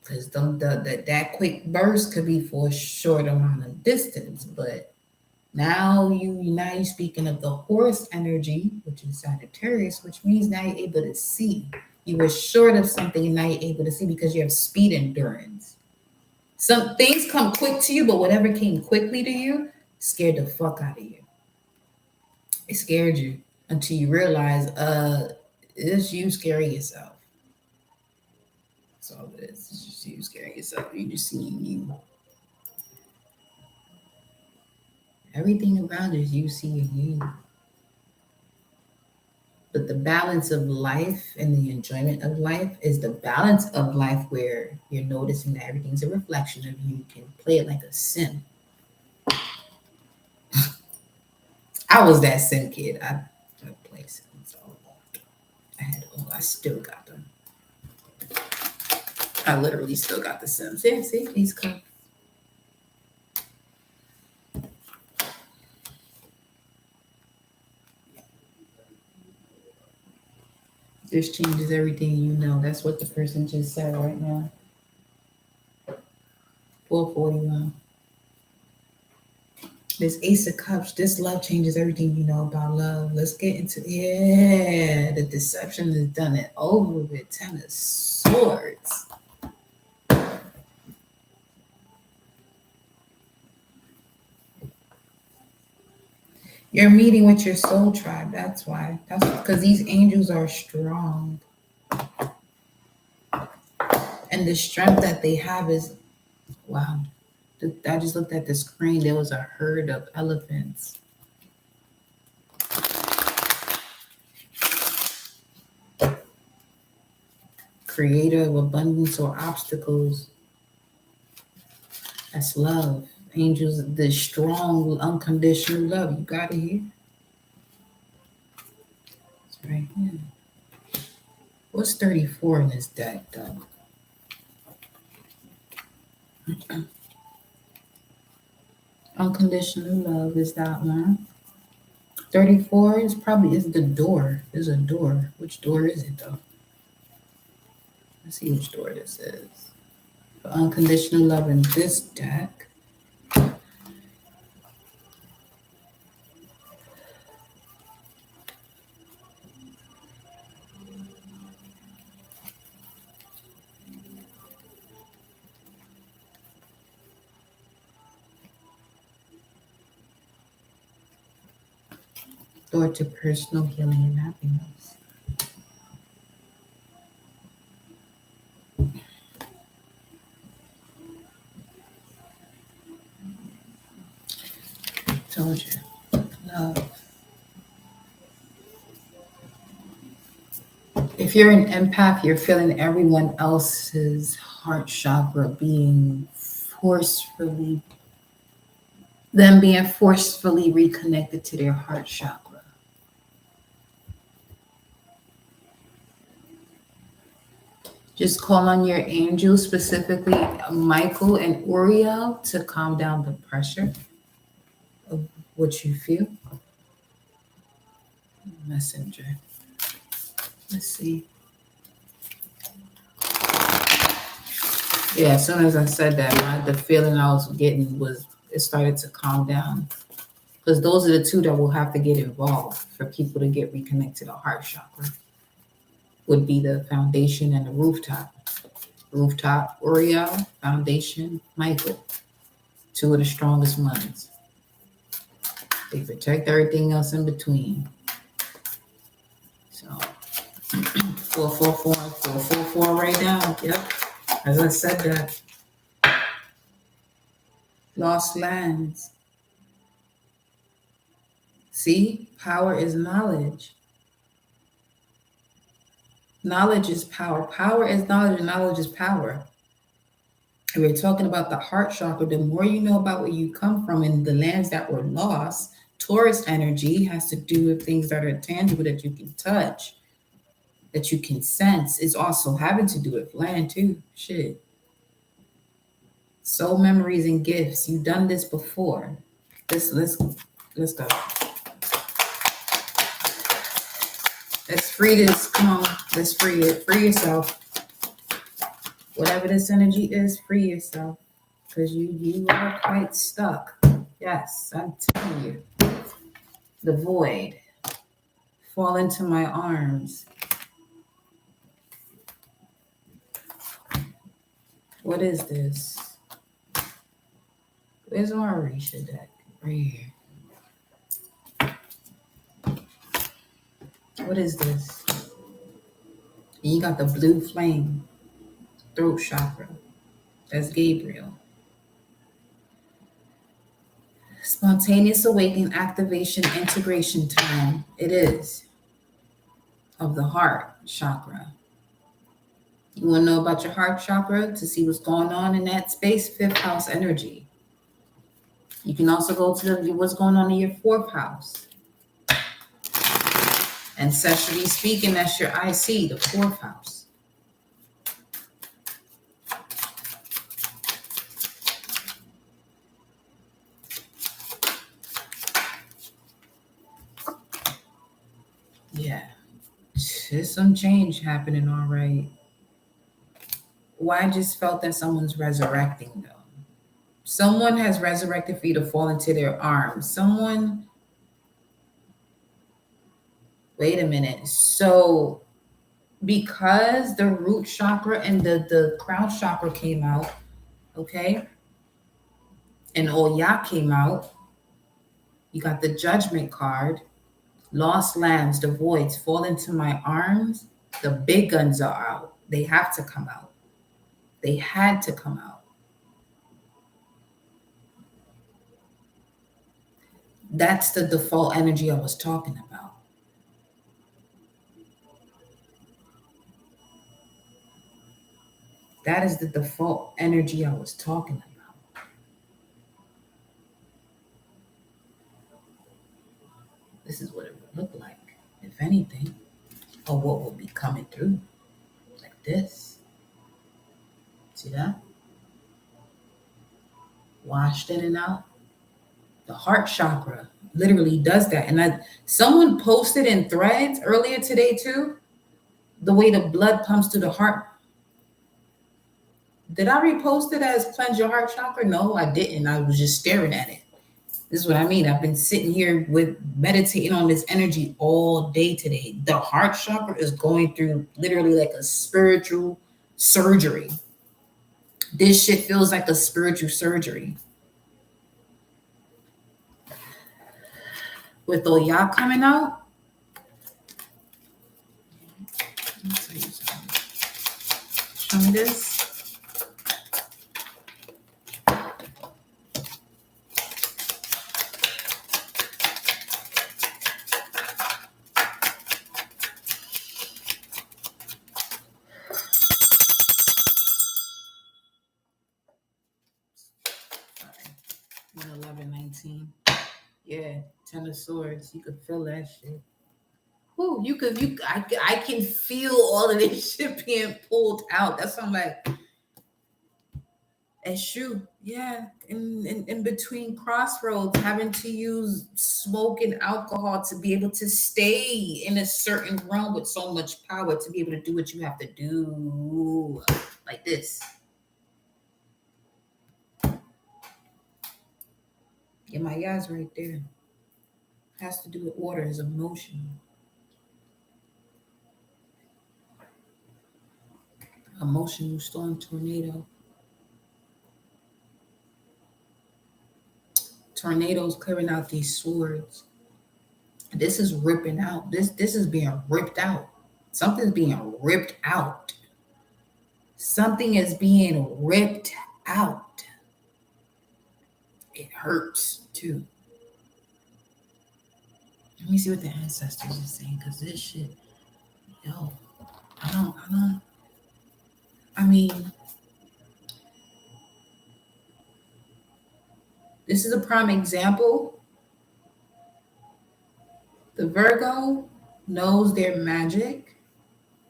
Because that quick burst could be for a short amount of distance, but now you're speaking of the horse energy, which is Sagittarius, which means now you're able to see. You were short of something, and now you're able to see because you have speed endurance. Some things come quick to you, but whatever came quickly to you scared the fuck out of you. It scared you until you realize, it's you scaring yourself. That's all it is. It's just you scaring yourself. You just seeing you. Everything around is you seeing you. But the balance of life and the enjoyment of life is the balance of life where you're noticing that everything's a reflection of you. You can play it like a sim. I was that sim kid. I played sims all I still got them. I literally still got the sims. Yeah, see, these come. This changes everything you know. That's what the person just said right now. 441. This Ace of Cups, this love changes everything you know about love. Let's get into the deception is done it over with. Ten of Swords. You're meeting with your soul tribe. That's why. That's because these angels are strong. And the strength that they have is, wow. I just looked at the screen. There was a herd of elephants. Creator of abundance or obstacles. That's love. Angels, the strong, unconditional love. You got it here. It's right here. What's 34 in this deck, though? Unconditional love is that one. 34 is the door. There's a door. Which door is it though? Let's see which door this is. For unconditional love in this deck. Door to personal healing and happiness. Told you. Love. If you're an empath, you're feeling everyone else's heart chakra being forcefully reconnected to their heart chakra. Just call on your angels, specifically Michael and Uriel, to calm down the pressure of what you feel. Messenger. Let's see. Yeah, as soon as I said that, the feeling I was getting was it started to calm down. Because those are the two that will have to get involved for people to get reconnected to heart chakra. Would be the foundation and the rooftop. Rooftop, Uriel, foundation, Michael. Two of the strongest ones. They protect everything else in between. So 444 right now. Yep. As I said that. Lost lands. See, power is knowledge. Knowledge is power. Power is knowledge, and knowledge is power. And we're talking about the heart chakra. The more you know about where you come from and the lands that were lost, Taurus energy has to do with things that are tangible that you can touch, that you can sense. It's also having to do with land too. Shit. Soul memories and gifts. You've done this before. Let's go. Let's free this. Come on. Let's free it. Free yourself. Whatever this energy is, free yourself. Because you are quite stuck. Yes, I'm telling you. The void. Fall into my arms. What is this? Where's my Orisha deck? Right here. What is this? You got the blue flame. Throat chakra. That's Gabriel. Spontaneous awakening, activation, integration time. It is. Of the heart chakra. You want to know about your heart chakra to see what's going on in that space? 5th house energy. You can also go to what's going on in your 4th house. Ancestrally speaking, that's your IC, the 4th house. Yeah, there's some change happening, all right. Well, I just felt that someone's resurrecting, though. Someone has resurrected for you to fall into their arms. Someone. Wait a minute. So, because the root chakra and the crown chakra came out, okay, and Oya came out, you got the judgment card, lost lands, the voids, fall into my arms. The big guns are out. They have to come out. They had to come out. That's the default energy I was talking about. That is the default energy I was talking about. This is what it would look like, if anything, or what will be coming through, like this. See that? Washed in and out. The heart chakra, literally does that. And someone posted in Threads earlier today too, the way the blood pumps to the heart. Did I repost it as cleanse your heart chakra? No, I didn't. I was just staring at it. This is what I mean. I've been sitting here with meditating on this energy all day today. The heart chakra is going through literally like a spiritual surgery. This shit feels like a spiritual surgery. With Oya coming out, let me tell you something. Show me this. Sorry. 11:19. Yeah, Ten of Swords. You could feel that shit. Whoo, I can feel all of this shit being pulled out. That's what I'm like. It's true. Yeah. In between crossroads, having to use smoke and alcohol to be able to stay in a certain realm with so much power to be able to do what you have to do. Like this. Yeah, my eyes right there. Has to do with water, is emotion. Emotional storm tornado. Tornadoes clearing out these swords. This is ripping out. This is being ripped out. Something's being ripped out. Something is being ripped out. It hurts too. Let me see what the ancestors are saying, because this shit, yo, I mean, this is a prime example. The Virgo knows their magic,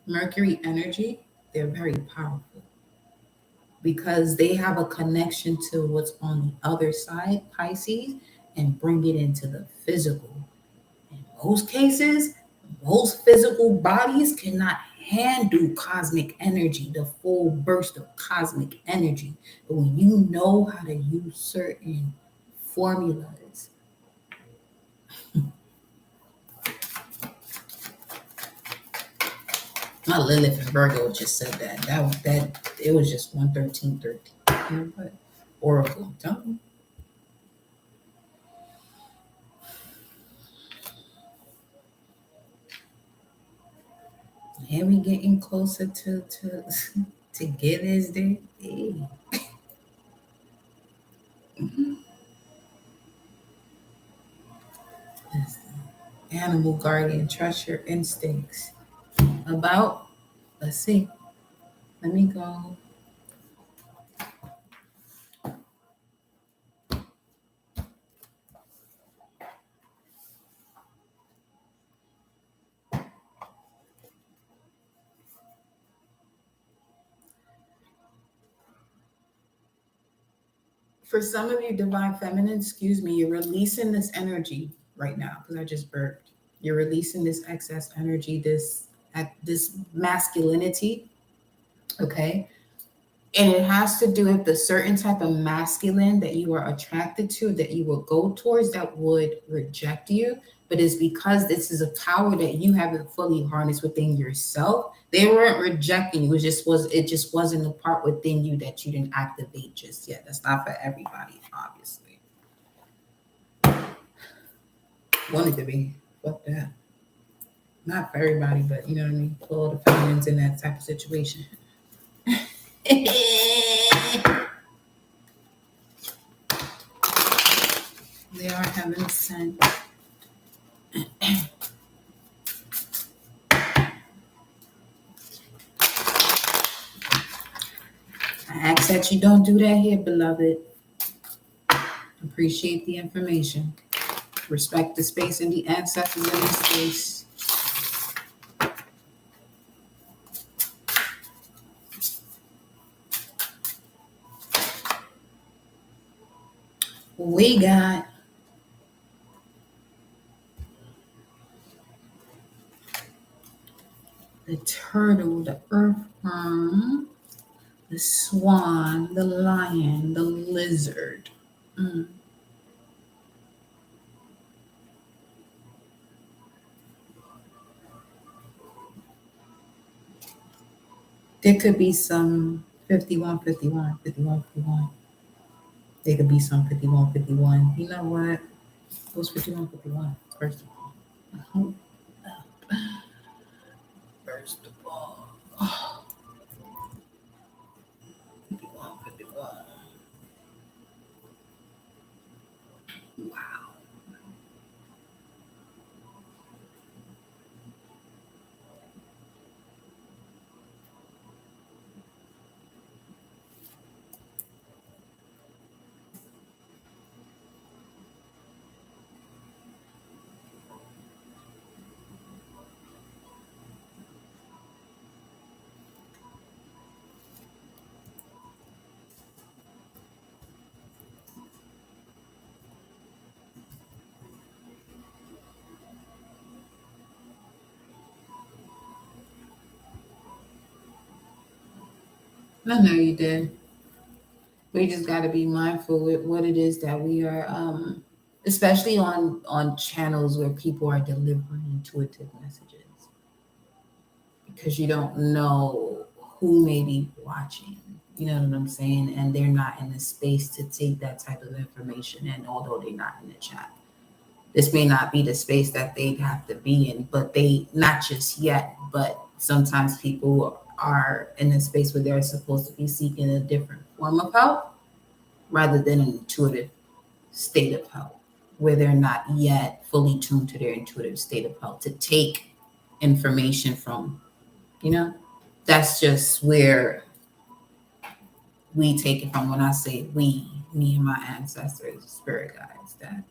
Mercury energy, they're very powerful because they have a connection to what's on the other side, Pisces, and bring it into the physical. In most cases, most physical bodies cannot handle cosmic energy, the full burst of cosmic energy. But when you know how to use certain formulas, my Lilith and Virgo just said that. That it was just 113.13. But Oracle, don't you? And we getting closer to Together's Day. Hey. Animal guardian, trust your instincts. About, let's see. Let me go. For some of you, divine feminine, excuse me, you're releasing this energy right now because I just burped. You're releasing this excess energy, this masculinity, okay? And it has to do with the certain type of masculine that you are attracted to, that you will go towards, that would reject you. But it's because this is a power that you haven't fully harnessed within yourself. They weren't rejecting you. It just wasn't the part within you that you didn't activate just yet. That's not for everybody, obviously. Wanted to be. Fuck that. Not for everybody, but you know what I mean? For all the feminines in that type of situation. They are heaven sent. I ask that you don't do that here, beloved. Appreciate the information. Respect the space and the ancestors in this space. We got the turtle, the earthworm, the swan, the lion, the lizard. Mm. There could be some 51, 51, 51, 51. There could be some 51, 51. You know what? What's 51, 51? First of all. Hold up. First of all. Oh, 51, 51. Wow. I know you did. We just got to be mindful with what it is that we are, especially on channels where people are delivering intuitive messages, because you don't know who may be watching. You know what I'm saying? And they're not in the space to take that type of information in, although they're not in the chat. This may not be the space that they have to be in, but they, not just yet, but sometimes people are in a space where they're supposed to be seeking a different form of help rather than an intuitive state of health, where they're not yet fully tuned to their intuitive state of health to take information from, you know? That's just where we take it from. When I say we, me and my ancestors, spirit guides that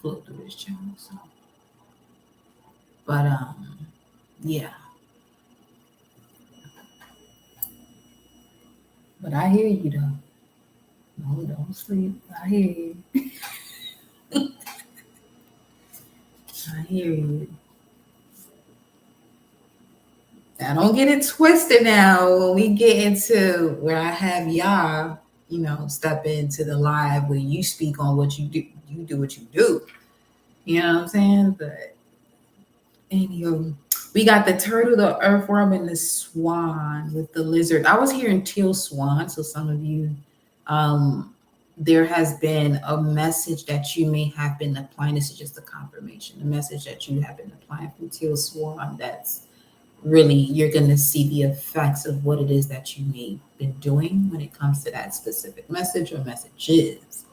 flow through this channel. So, but yeah. But I hear you though. No, don't sleep. I hear you. I hear you. Now don't get it twisted now. When we get into where I have y'all, step into the live where you speak on what you do what you do. You know what I'm saying? But anywho, we got the turtle, the earthworm, and the swan with the lizard. I was hearing teal swan, so some of you, there has been a message that you may have been applying. This is just a confirmation. A message that you have been applying from teal swan. That's really, you're going to see the effects of what it is that you may have been doing when it comes to that specific message or messages.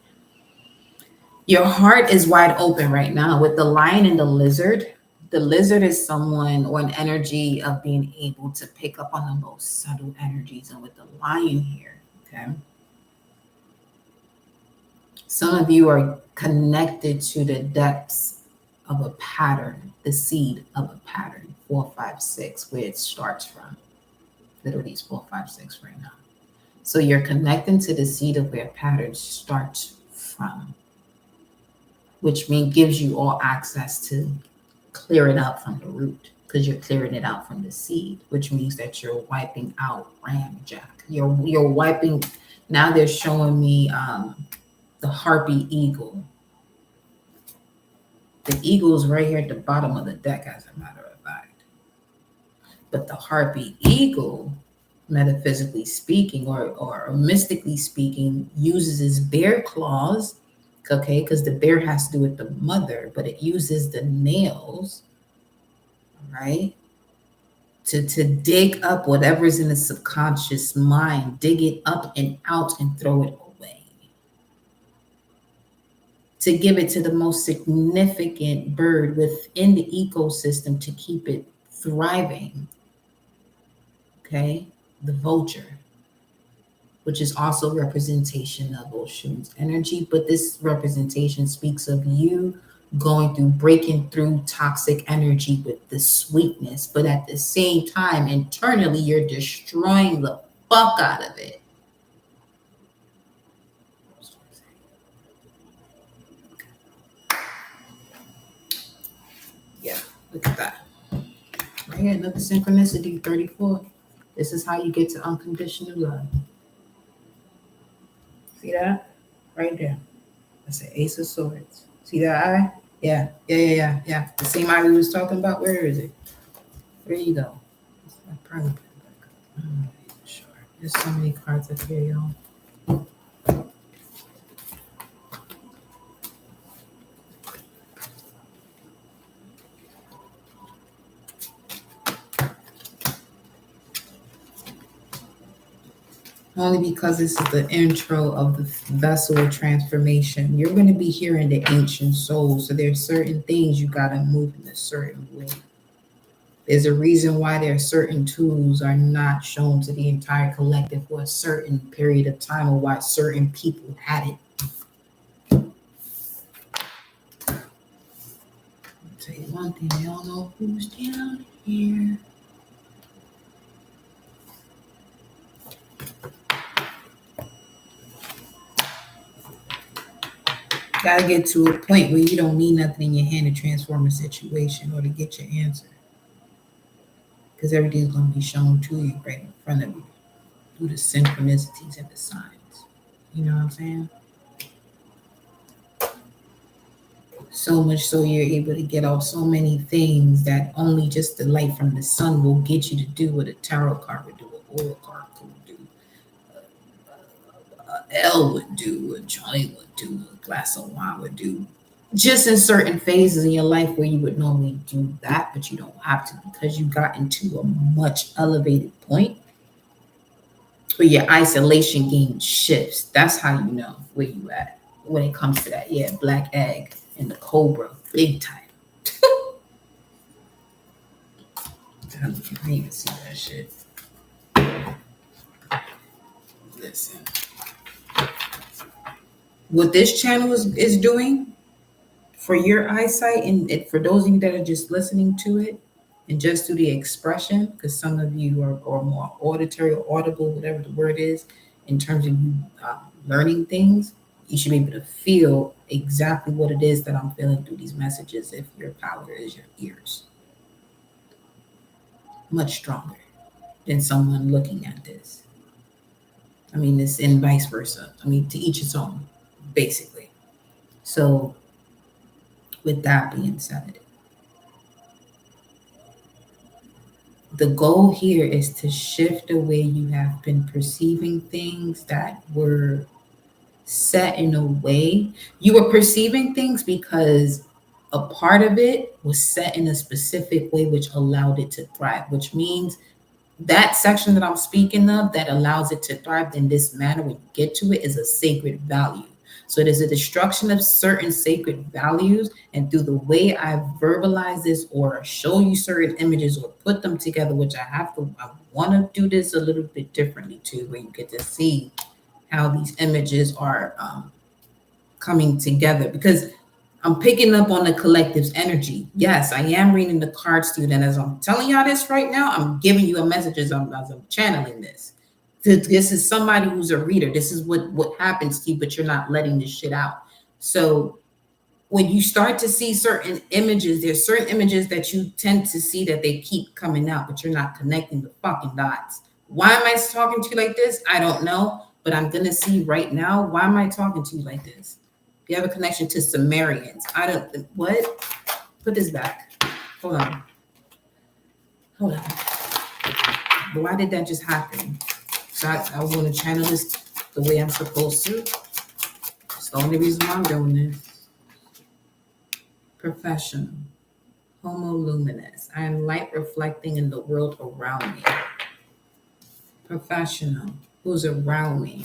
Your heart is wide open right now with the lion and the lizard. The lizard is someone or an energy of being able to pick up on the most subtle energies. And with the lion here, okay, some of you are connected to the depths of a pattern, the seed of a pattern, 456, where it starts from. Literally, it's 456 right now. So you're connecting to the seed of where patterns start from, which means gives you all access to clear it out from the root, because you're clearing it out from the seed, which means that you're wiping out ramjack. You're wiping. Now they're showing me the harpy eagle. The eagle is right here at the bottom of the deck, as a matter of fact. But the harpy eagle, metaphysically speaking, or mystically speaking, uses its bear claws, okay, because the bear has to do with the mother, but it uses the nails, right, to dig up whatever's in the subconscious mind, dig it up and out and throw it away, to give it to the most significant bird within the ecosystem to keep it thriving, okay, the vulture, which is also representation of Oshun's energy. But this representation speaks of you going through, breaking through toxic energy with the sweetness, but at the same time, internally, you're destroying the fuck out of it. Yeah, look at that. Right here, another synchronicity, 34. This is how you get to unconditional love. See that? Right there. That's the Ace of Swords. See that eye? Yeah. The same eye we was talking about. Where is it? There you go. Sure. There's so many cards up here, y'all. Only because this is the intro of the vessel of transformation. You're going to be hearing the ancient soul. So there's certain things you got to move in a certain way. There's a reason why there are certain tools are not shown to the entire collective for a certain period of time, or why certain people had it. I'll tell you one thing, they don't know who's down here. Gotta get to a point where you don't need nothing in your hand to transform a situation or to get your answer. Because everything's going to be shown to you right in front of you through the synchronicities and the signs. You know what I'm saying? So much so you're able to get off so many things that only just the light from the sun will get you to do what a tarot card would do, what oil card would do, L would do, what Johnny would do, a glass of wine would do. Just in certain phases in your life where you would normally do that, but you don't have to because you got into a much elevated point where your isolation game shifts. That's how you know where you at when it comes to that. Yeah, black egg and the cobra, big time. I didn't even see that shit. Listen. What this channel is doing for your eyesight, and for those of you that are just listening to it and just through the expression, because some of you are more auditory or audible, whatever the word is, in terms of you learning things, you should be able to feel exactly what it is that I'm feeling through these messages if your power is your ears. Much stronger than someone looking at this. I mean, it's and vice versa. I mean, to each its own, basically. So, with that being said, the goal here is to shift the way you have been perceiving things that were set in a way. You were perceiving things because a part of it was set in a specific way which allowed it to thrive, which means that section that I'm speaking of that allows it to thrive in this manner when you get to it is a sacred value. So there's a destruction of certain sacred values, and through the way I verbalize this or show you certain images or put them together, which I want to do this a little bit differently too, where you get to see how these images are coming together, because I'm picking up on the collective's energy. Yes, I am reading the cards to you. And as I'm telling y'all this right now, I'm giving you a message as I'm channeling this. This is somebody who's a reader. This is what happens to you, but you're not letting this shit out. So when you start to see certain images, there's certain images that you tend to see that they keep coming out, but you're not connecting the fucking dots. Why am I talking to you like this? I don't know, but I'm going to see right now, why am I talking to you like this? You have a connection to Sumerians. What? Put this back. Hold on. Why did that just happen? So I want to channel this the way I'm supposed to. It's the only reason why I'm doing this. Professional. Homo luminous. I am light reflecting in the world around me. Professional. Who's around me?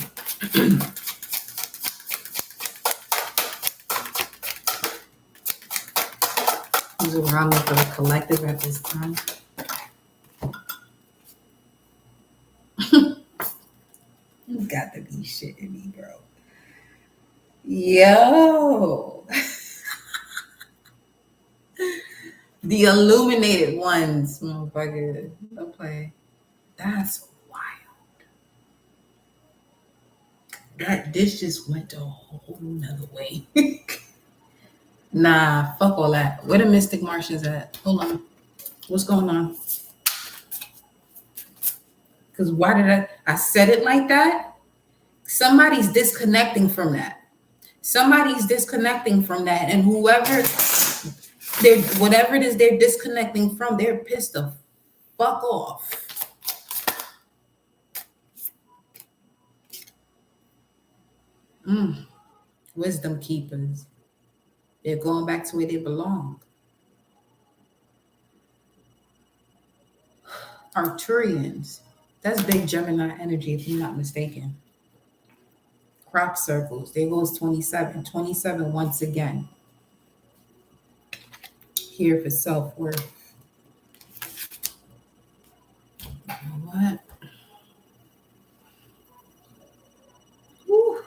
Who's around me for the collective at this time? You got to be shitting me, bro. Yo. The illuminated ones, motherfucker. Don't play. That's wild. This just went a whole nother way. Nah, fuck all that. Where the Mystic Martians at? Hold on. What's going on? Because why did I said it like that? Somebody's disconnecting from that. Somebody's disconnecting from that. And whatever it is they're disconnecting from, they're pissed the fuck off. Wisdom keepers. They're going back to where they belong. Arcturians. That's big Gemini energy, if I'm not mistaken. Crop circles. There goes 27. 27 once again. Here for self-worth. You know what? Woo.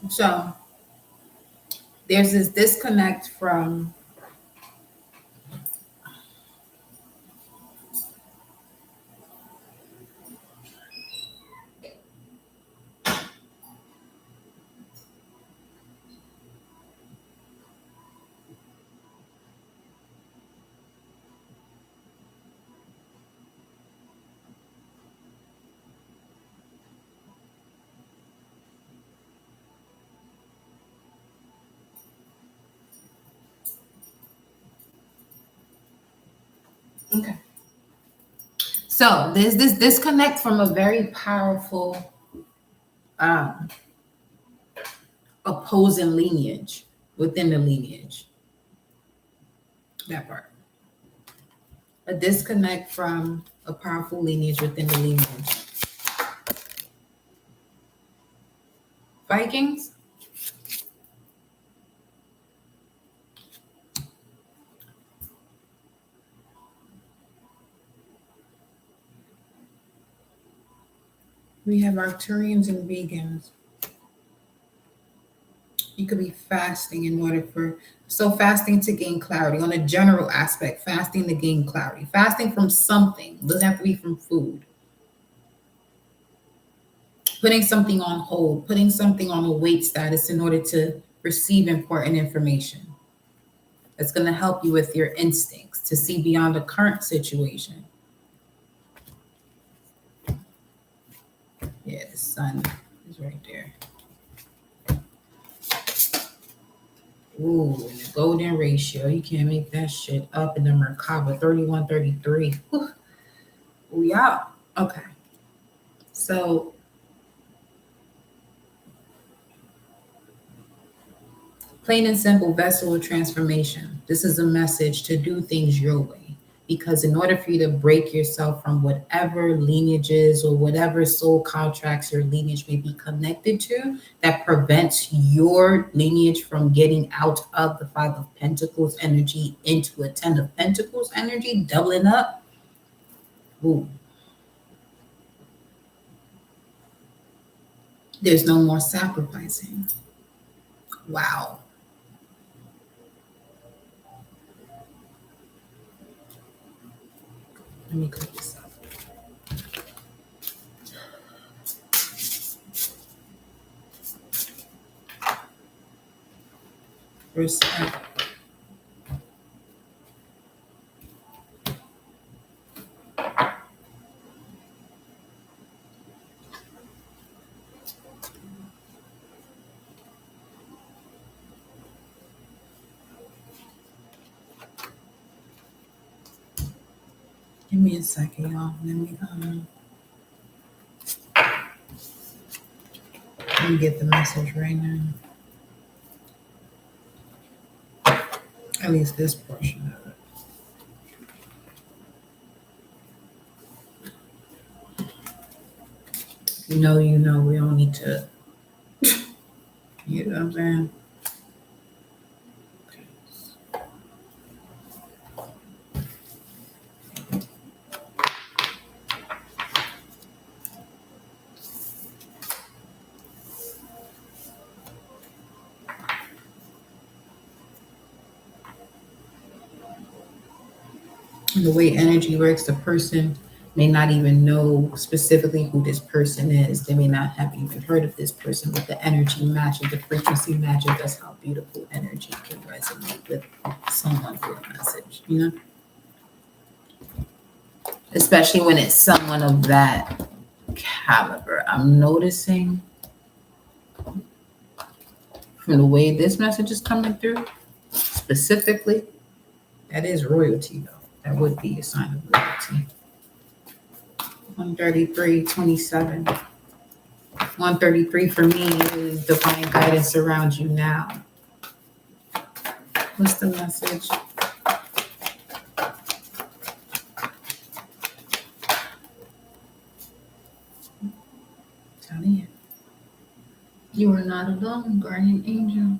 So there's this disconnect from okay. So there's this disconnect from a very powerful um, opposing lineage within the lineage. That part. A disconnect from a powerful lineage within the lineage. Vikings. We have Arcturians and vegans. You could be fasting in order for fasting to gain clarity on a general aspect, fasting to gain clarity, fasting from something doesn't have to be from food. putting something on hold, putting something on a wait status in order to receive important information. It's going to help you with your instincts to see beyond the current situation. Yeah, the sun is right there. Ooh, and the golden ratio. You can't make that shit up in the Merkaba 3133. We out. Okay. So plain and simple vessel of transformation. This is a message to do things your way. Because in order for you to break yourself from whatever lineages or whatever soul contracts your lineage may be connected to that prevents your lineage from getting out of the Five of Pentacles energy into a Ten of Pentacles energy, doubling up. Ooh. There's no more sacrificing. Wow. Let me click this up. Respect. Give me a second, y'all. Let me get the message right now. At least this portion of it. You know, we don't need to, you know what I'm saying? And the way energy works, the person may not even know specifically who this person is. They may not have even heard of this person, but the energy matches, the frequency matches. That's how beautiful energy can resonate with someone for a message, you know? Especially when it's someone of that caliber. I'm noticing from the way this message is coming through, specifically, that is royalty, though. That would be a sign of royalty. 133:27. 133 for me is divine guidance around you now. What's the message? Telling you. You are not alone, guardian angel.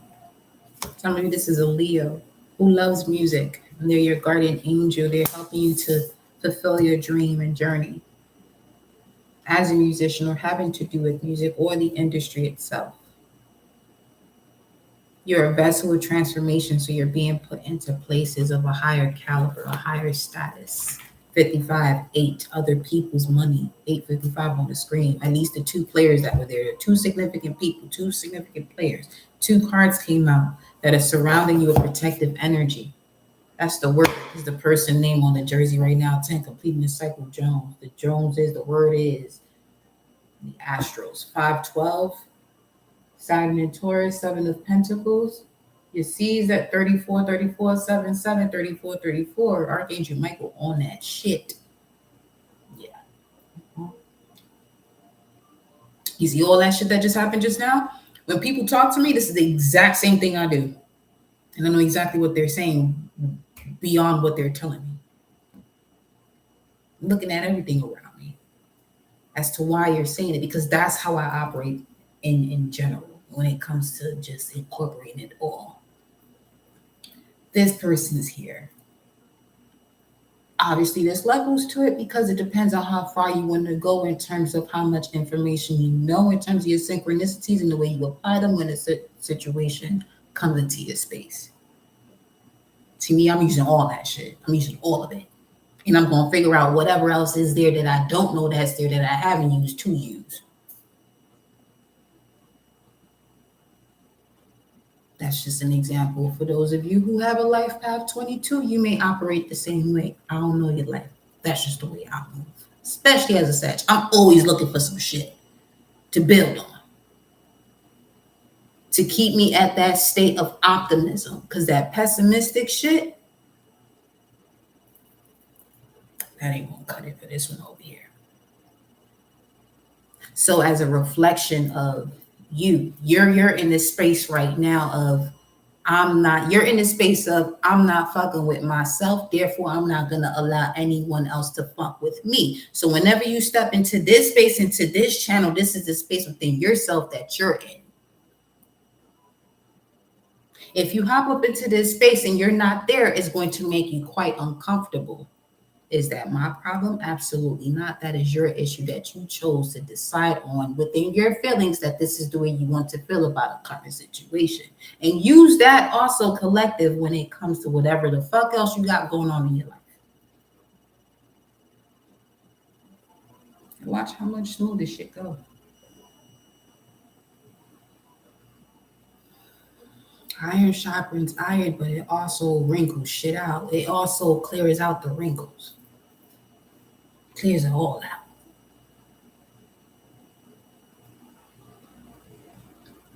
Some of you, this is a Leo who loves music. And they're your guardian angel. They're helping you to fulfill your dream and journey as a musician or having to do with music or the industry itself. You're a vessel of transformation, so you're being put into places of a higher caliber, a higher status. 55, 8 other people's money, 855 on the screen. At least the two players that were there, two significant people, two significant players. Two cards came out that are surrounding you with protective energy. That's the word, is the person name on the jersey right now. 10, completing the cycle, Jones. The Jones is, the word is the Astros. 512, Saturn and Taurus, 7 of Pentacles. Your C's at 34, 34, 7, 7, 34, 34. Archangel Michael on that shit. Yeah. You see all that shit that just happened just now? When people talk to me, this is the exact same thing I do. And I know exactly what they're saying beyond what they're telling me. I'm looking at everything around me as to why you're saying it, because that's how I operate in general when it comes to just incorporating it all. This person's here. Obviously, there's levels to it because it depends on how far you want to go in terms of how much information you know, in terms of your synchronicities and the way you apply them when a situation comes into your space. To me, I'm using all that shit. I'm using all of it. And I'm going to figure out whatever else is there that I don't know that's there that I haven't used to use. That's just an example. For those of you who have a life path 22, you may operate the same way. I don't know your life. That's just the way I move. Especially as a Sag. I'm always looking for some shit to build on, to keep me at that state of optimism. Because that pessimistic shit, that ain't gonna cut it for this one over here. So as a reflection of you're in this space right now of you're in the space of I'm not fucking with myself, therefore I'm not gonna allow anyone else to fuck with me. So whenever you step into this space, into this channel, this is the space within yourself that you're in. If you hop up into this space and you're not there, it's going to make you quite uncomfortable. Is that my problem? Absolutely not. That is your issue that you chose to decide on within your feelings that this is the way you want to feel about a current situation. And use that also collective when it comes to whatever the fuck else you got going on in your life. And watch how much smoother shit go. Iron sharpens iron, but it also wrinkles shit out. It also clears out the wrinkles. Clears it all out.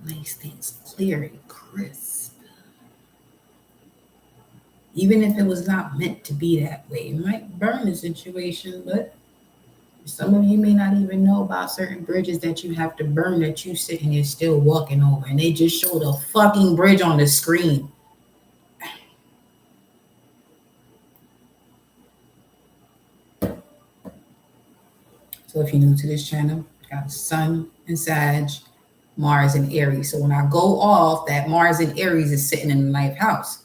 Makes things clear and crisp. Even if it was not meant to be that way, it might burn the situation, but some of you may not even know about certain bridges that you have to burn that you sitting here still walking over, and they just showed a fucking bridge on the screen. So if you're new to this channel, I got Sun and Sag, Mars and Aries. So when I go off, that Mars and Aries is sitting in the ninth house.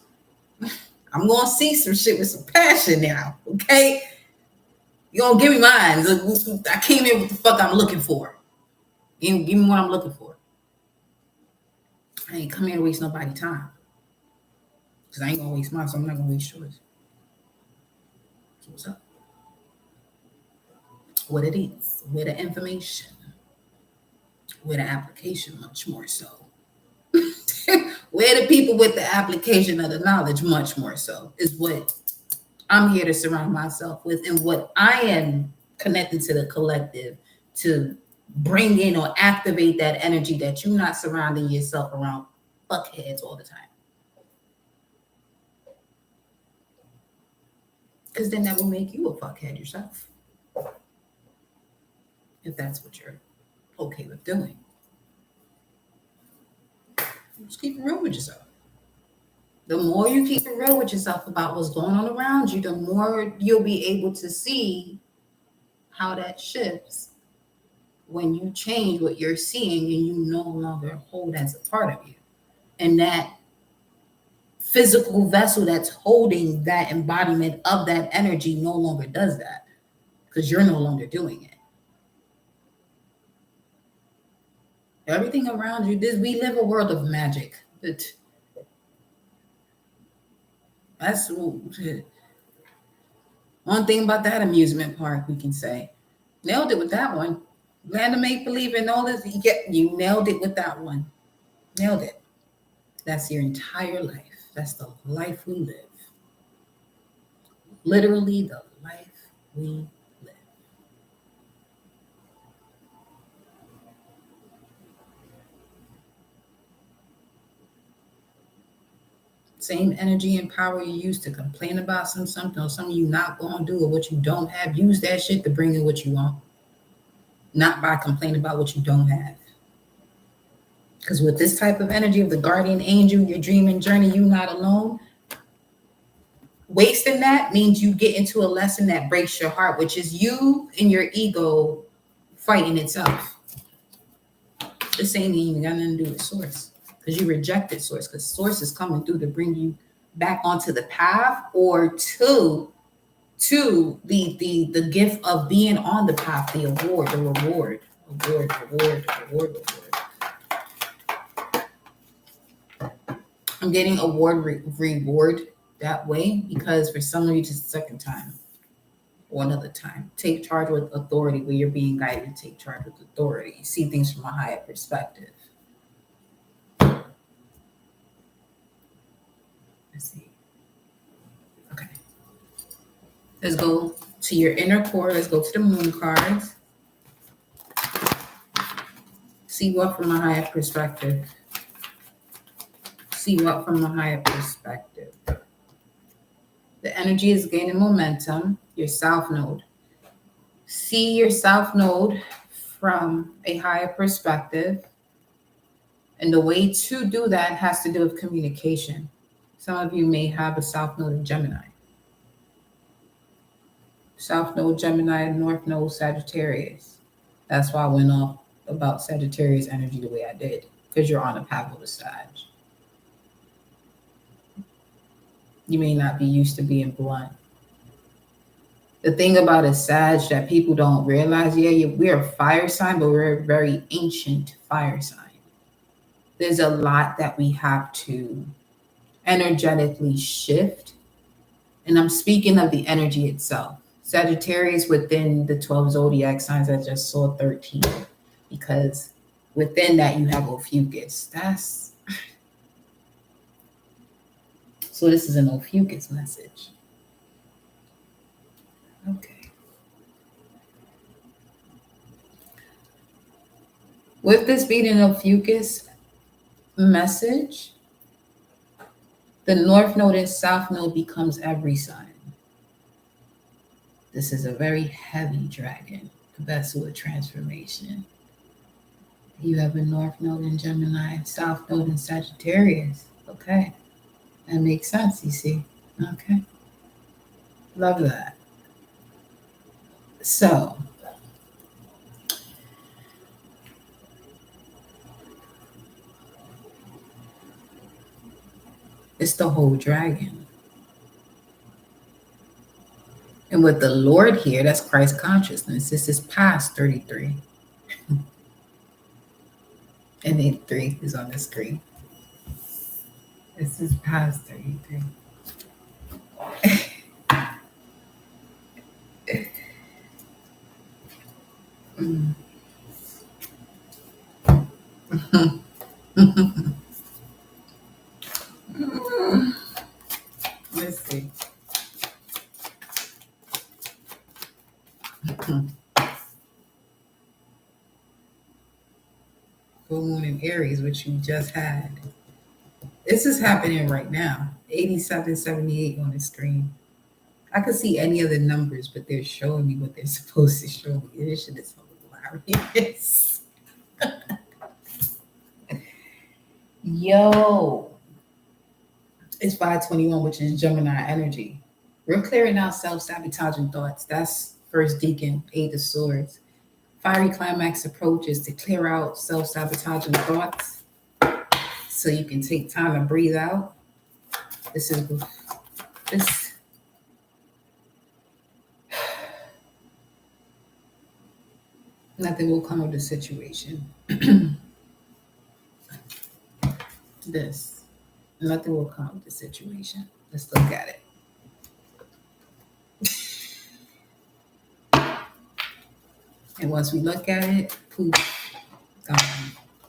I'm going to see some shit with some passion now, okay? You gonna give me mine. I came here with the fuck I'm looking for. Give me what I'm looking for. I ain't come here to waste nobody's time. Because I ain't gonna waste mine, so I'm not gonna waste yours. So what's up? What it is, where the information, where the application, much more so. Where the people with the application of the knowledge, much more so, is what I'm here to surround myself with, and what I am connected to the collective to bring in or activate that energy that you're not surrounding yourself around fuckheads all the time. Because then that will make you a fuckhead yourself. If that's what you're okay with doing. Just keep it real with yourself. The more you keep it real with yourself about what's going on around you, the more you'll be able to see how that shifts when you change what you're seeing and you no longer hold as a part of you. And that physical vessel that's holding that embodiment of that energy no longer does that because you're no longer doing it. Everything around you, we live a world of magic. That's one thing about that amusement park we can say. Nailed it with that one. Land of make believe and all this. You nailed it with that one. Nailed it. That's your entire life. That's the life we live. Literally the life we live. Same energy and power you use to complain about something or something you not going to do or what you don't have. Use that shit to bring in what you want. Not by complaining about what you don't have. Because with this type of energy of the guardian angel, your dreaming journey, you not alone. Wasting that means you get into a lesson that breaks your heart, which is you and your ego fighting itself. This ain't even got nothing to do with source. Because you rejected source. Because source is coming through to bring you back onto the path or to the gift of being on the path, the award, the reward. Award. I'm getting award reward that way because for some reason, it's the second time or another time. Take charge with authority where you're being guided to take charge with authority. See things from a higher perspective. Let's see. Okay. Let's go to your inner core. Let's go to the moon cards. See what from a higher perspective. See what from a higher perspective. The energy is gaining momentum. Your South Node. See your South Node from a higher perspective. And the way to do that has to do with communication. Some of you may have a South Node in Gemini. South Node Gemini, North Node Sagittarius. That's why I went off about Sagittarius energy the way I did, because you're on a path with a Sag. You may not be used to being blunt. The thing about a Sag that people don't realize, we're a fire sign, but we're a very ancient fire sign. There's a lot that we have to energetically shift. And I'm speaking of the energy itself. Sagittarius within the 12 zodiac signs, I just saw 13. Because within that you have Ophiuchus. So this is an Ophiuchus message. Okay. With this being an Ophiuchus message, the North Node and South Node becomes every sign. This is a very heavy dragon, the vessel of transformation. You have a North Node in Gemini, South Node in Sagittarius. Okay. That makes sense, you see. Okay. Love that. So, it's the whole dragon. And with the Lord here, that's Christ consciousness. This is past 33. And 83 is on the screen. This is past 33. Let's see. Full moon in Aries, which you just had. This is happening right now. 87, 78 on the screen. I could see any of the numbers, but they're showing me what they're supposed to show me. This shit is hilarious. Yo. It's 521, which is Gemini energy. We're clearing out self-sabotaging thoughts. That's First Deacon, Eight of Swords. Fiery climax approaches to clear out self-sabotaging thoughts so you can take time to breathe out. This. Nothing will come of the situation. Nothing will come of the situation. Let's look at it. And once we look at it, poof, gone.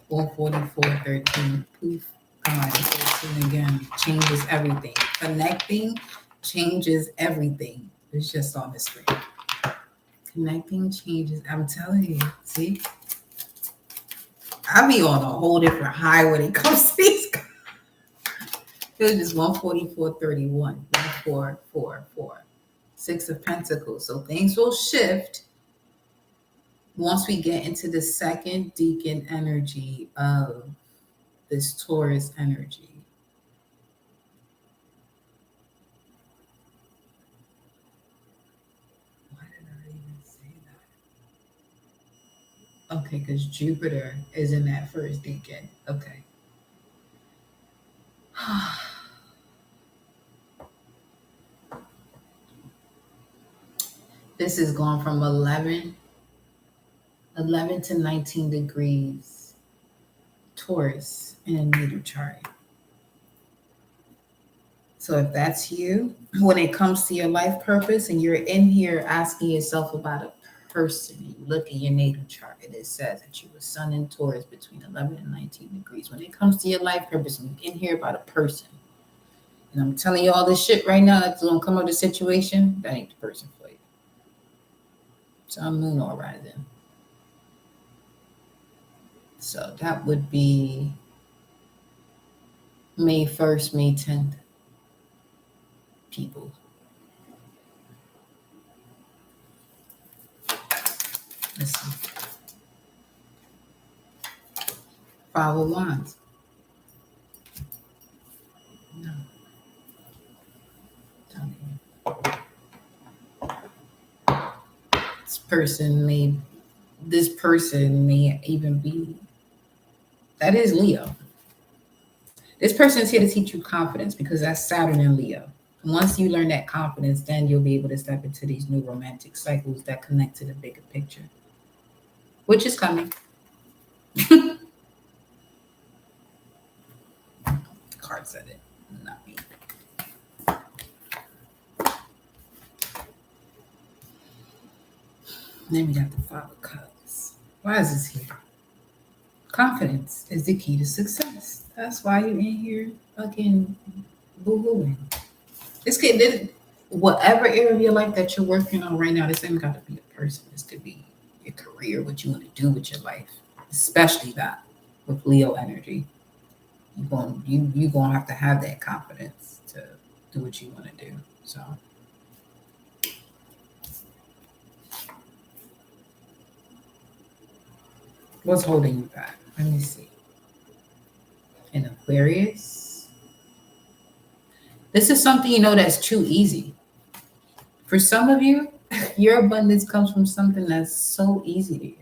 144.13, poof, gone. 13 again. Changes everything. Connecting changes everything. It's just on the screen. Connecting changes. I'm telling you. See? I be on a whole different high when it comes to these. It was just 144.31. 1444. Six of Pentacles. So things will shift once we get into the second deacon energy of this Taurus energy. Why did I even say that? Okay, because Jupiter is in that first deacon. Okay. This is going from 11 to 19 degrees Taurus in a natal chart. So if that's you, when it comes to your life purpose and you're in here asking yourself about a person, you look at your natal chart and it says that you were Sun in Taurus between 11 and 19 degrees. When it comes to your life purpose and you're in here about a person, And I'm telling you all this shit right now that's gonna come up the situation, that ain't the person for you. Sun, moon, or rising. So that would be May 1st, May 10th. People. Let's see. 5 of Wands. No. This person may even be, that is Leo. This person is here to teach you confidence because that's Saturn in Leo. And once you learn that confidence, then you'll be able to step into these new romantic cycles that connect to the bigger picture, which is coming. Card said it, not me. Then we got the 5 of Cups. Why is this here? Confidence is the key to success. That's why you're in here fucking boo-hooing. This could, whatever area of your life that you're working on right now, this ain't got to be a person. This could be your career, what you want to do with your life, especially that with Leo energy. You're gonna have to have that confidence to do what you want to do. So. What's holding you back? Let me see. In Aquarius. This is something you know that's too easy. For some of you, your abundance comes from something that's so easy to you.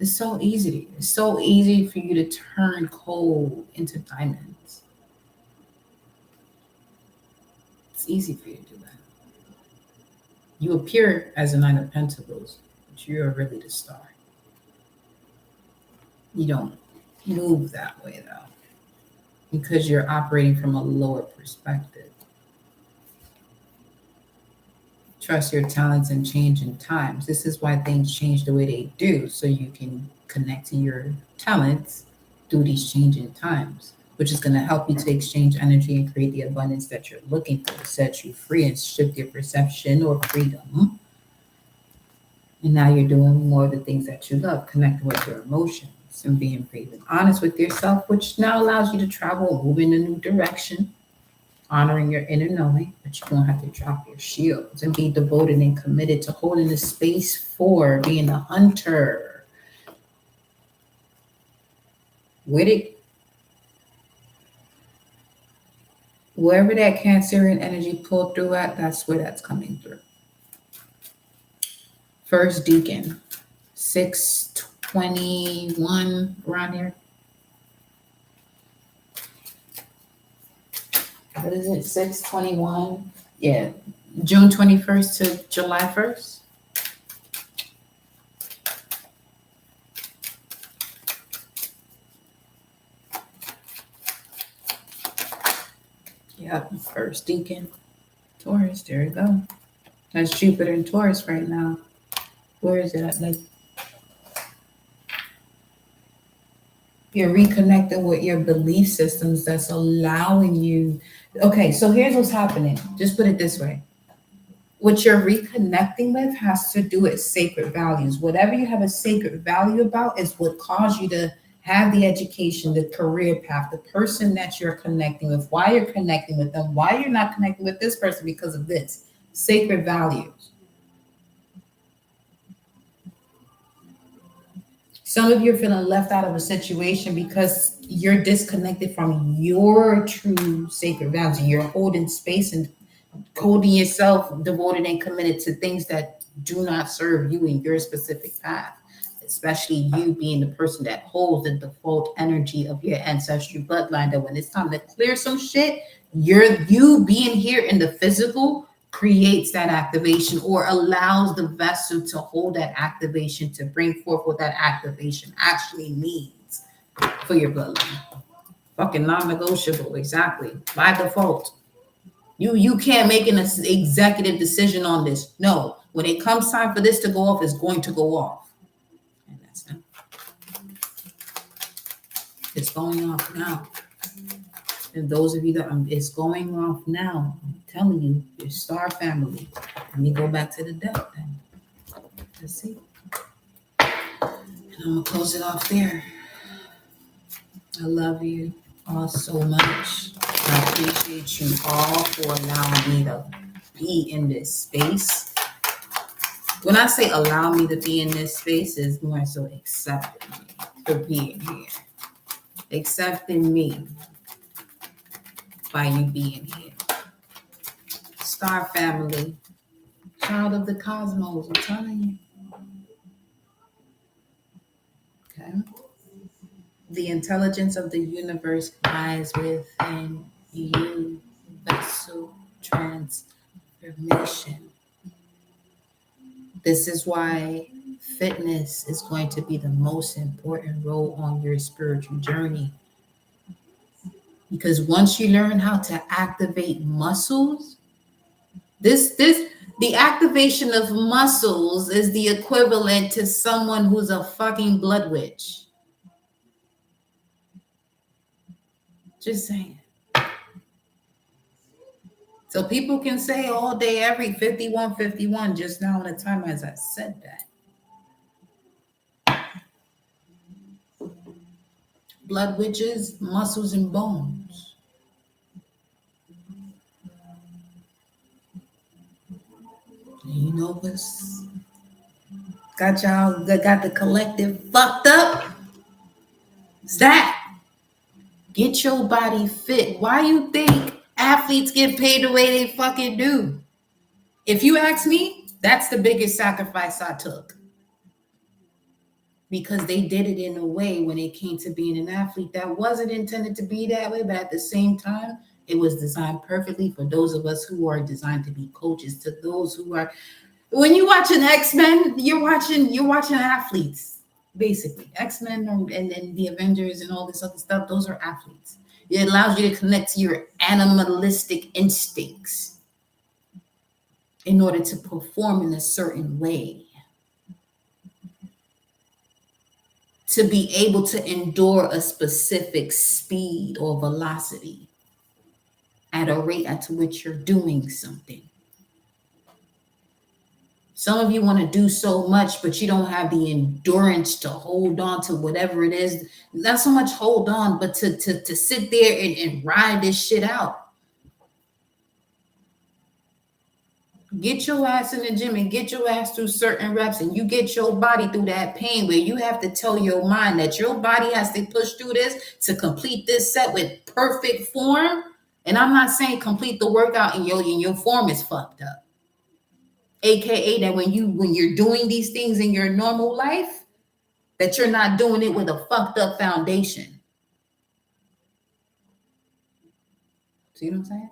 It's so easy to you. It's so easy for you to turn coal into diamonds. It's easy for you to do that. You appear as a 9 of Pentacles, but you're really the star. You don't move that way though, because you're operating from a lower perspective. Trust your talents and change in times. This is why things change the way they do, so you can connect to your talents through these changing times, which is going to help you to exchange energy and create the abundance that you're looking for, set you free and shift your perception or freedom. And now you're doing more of the things that you love, connecting with your emotions and being brave and honest with yourself, which now allows you to travel, move in a new direction, honoring your inner knowing, but you don't have to drop your shields and be devoted and committed to holding the space for being a hunter. Wherever that Cancerian energy pulled through at, that's where that's coming through. First Deacon, 6/21, around here. What is it? 6/21? Yeah, June 21st to July 1st. Yep, First Deacon, Taurus. There you go. That's Jupiter in Taurus right now. Where is it at? Like, you're reconnecting with your belief systems that's allowing you. Okay, so here's what's happening. Just put it this way. What you're reconnecting with has to do with sacred values. Whatever you have a sacred value about is what caused you to have the education, the career path, the person that you're connecting with, why you're connecting with them, why you're not connecting with this person because of this. Sacred values. Some of you are feeling left out of a situation because you're disconnected from your true sacred values. You're holding space and holding yourself devoted and committed to things that do not serve you in your specific path, especially you being the person that holds the default energy of your ancestral bloodline, that when it's time to clear some shit, you being here in the physical creates that activation or allows the vessel to hold that activation to bring forth what that activation actually means for your bloodline. Fucking non-negotiable, exactly. By default. You can't make an executive decision on this. No, when it comes time for this to go off, it's going to go off. And that's it. It's going off now. And those of you that it's going off now, I'm telling you, your star family. Let me go back to the deck then. Let's see. And I'm gonna close it off there. I love you all so much. I appreciate you all for allowing me to be in this space. When I say allow me to be in this space, is more so accepting me for being here. Accepting me by you being here. Star family, child of the cosmos, I'm telling you. Okay. The intelligence of the universe lies within you. Vessel transformation. This is why fitness is going to be the most important role on your spiritual journey. Because once you learn how to activate muscles, the activation of muscles is the equivalent to someone who's a fucking blood witch. Just saying. So people can say all day, every 51, just now in the time as I said that. Blood witches, muscles and bones. And you know what's got y'all got the collective fucked up? It's that. Get your body fit. Why you think athletes get paid the way they fucking do? If you ask me, that's the biggest sacrifice I took. Because they did it in a way when it came to being an athlete that wasn't intended to be that way, but at the same time, it was designed perfectly for those of us who are designed to be coaches, to those who are. When you watch an X-Men, you're watching athletes. Basically, X-Men and the Avengers and all this other stuff, those are athletes. It allows you to connect to your animalistic instincts in order to perform in a certain way, to be able to endure a specific speed or velocity at a rate at which you're doing something. Some of you want to do so much, but you don't have the endurance to hold on to whatever it is. Not so much hold on, but to sit there and ride this shit out. Get your ass in the gym and get your ass through certain reps, and you get your body through that pain where you have to tell your mind that your body has to push through this to complete this set with perfect form. And I'm not saying complete the workout and your form is fucked up. AKA that when you're doing these things in your normal life, that you're not doing it with a fucked up foundation. See what I'm saying?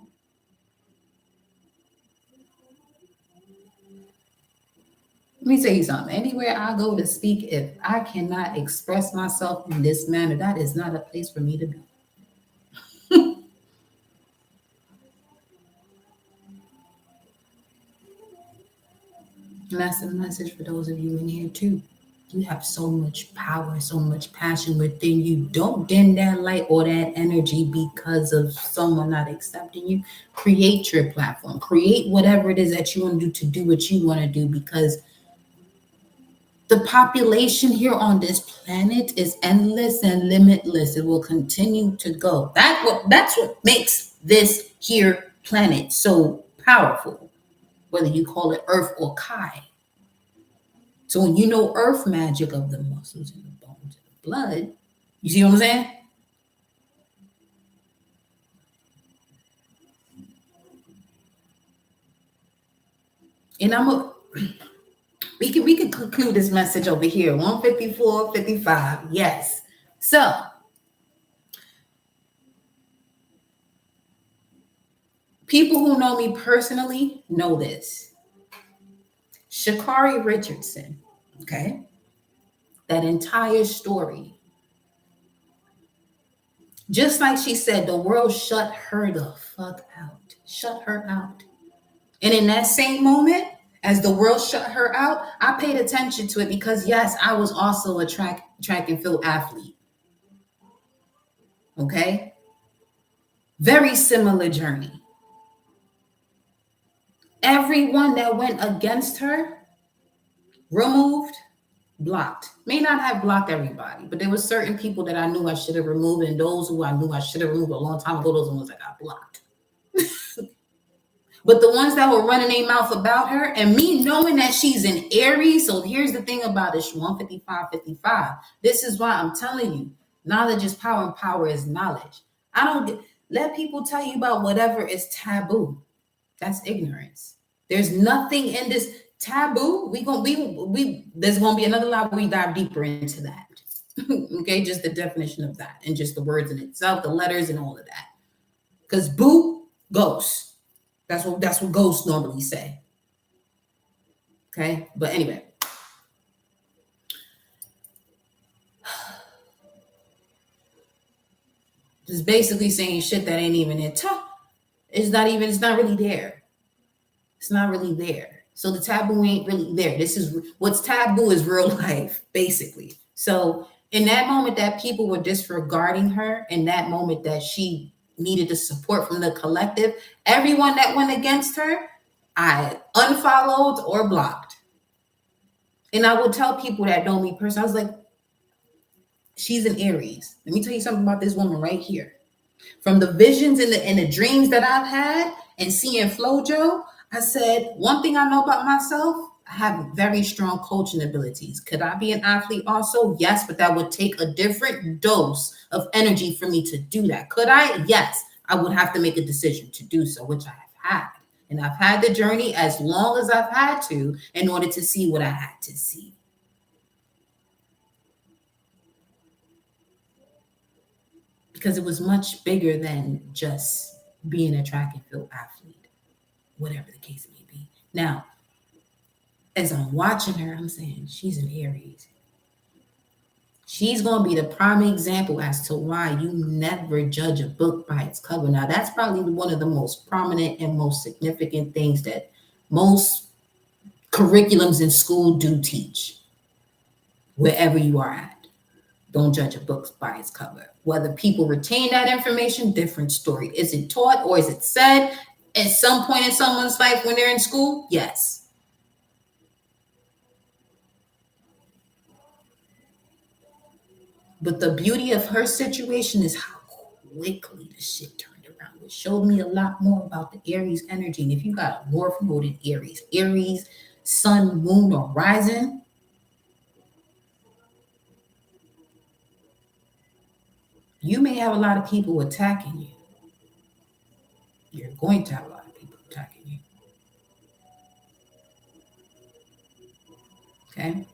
Let me tell you something. Anywhere I go to speak, if I cannot express myself in this manner, that is not a place for me to be. And that's a message for those of you in here too. You have so much power, so much passion within you. Don't dim that light or that energy because of someone not accepting you. Create your platform. Create whatever it is that you want to do what you want to do, because the population here on this planet is endless and limitless. It will continue to go. That's what makes this here planet so powerful, whether you call it Earth or Kai. So when you know Earth magic of the muscles and the bones and the blood, you see what I'm saying? And we can conclude this message over here. 154, 55. Yes. So people who know me personally know this. Sha'Carri Richardson, okay? That entire story. Just like she said, the world shut her the fuck out. Shut her out. And in that same moment, as the world shut her out, I paid attention to it because, yes, I was also a track and field athlete. Okay? Very similar journey. Everyone that went against her, removed, blocked. May not have blocked everybody, but there were certain people that I knew I should have removed, and those who I knew I should have removed a long time ago, those are the ones that got blocked. But the ones that were running their mouth about her, and me knowing that she's an Aries, so here's the thing about it, 155. This is why I'm telling you, knowledge is power and power is knowledge. I don't let people tell you about whatever is taboo. That's ignorance. There's nothing in this taboo. There's gonna be another live where we dive deeper into that. Okay, just the definition of that and just the words in itself, the letters and all of that. Because boo, ghost. That's what ghosts normally say. Okay, but anyway. Just basically saying shit that ain't even in it's not really there. It's not really there. So the taboo ain't really there. This is what's taboo is real life, basically. So in that moment that people were disregarding her, in that moment that she needed the support from the collective, everyone that went against her, I unfollowed or blocked. And I would tell people that know me personally, I was like, she's an Aries. Let me tell you something about this woman right here. From the visions and the dreams that I've had and seeing FloJo, I said, one thing I know about myself, I have very strong coaching abilities. Could I be an athlete also? Yes, but that would take a different dose of energy for me to do that. Could I? Yes, I would have to make a decision to do so, which I have had. And I've had the journey as long as I've had to in order to see what I had to see. Because it was much bigger than just being a track and field athlete, whatever the case may be. Now, as I'm watching her, I'm saying she's an Aries. She's going to be the prime example as to why you never judge a book by its cover. Now, that's probably one of the most prominent and most significant things that most curriculums in school do teach, wherever you are at. Don't judge a book by its cover. Whether people retain that information, different story. Is it taught or is it said at some point in someone's life when they're in school? Yes. But the beauty of her situation is how quickly the shit turned around. It showed me a lot more about the Aries energy. And if you got a North Node in Aries, sun, moon, or rising, you may have a lot of people attacking you. You're going to have a lot of people attacking you. Okay?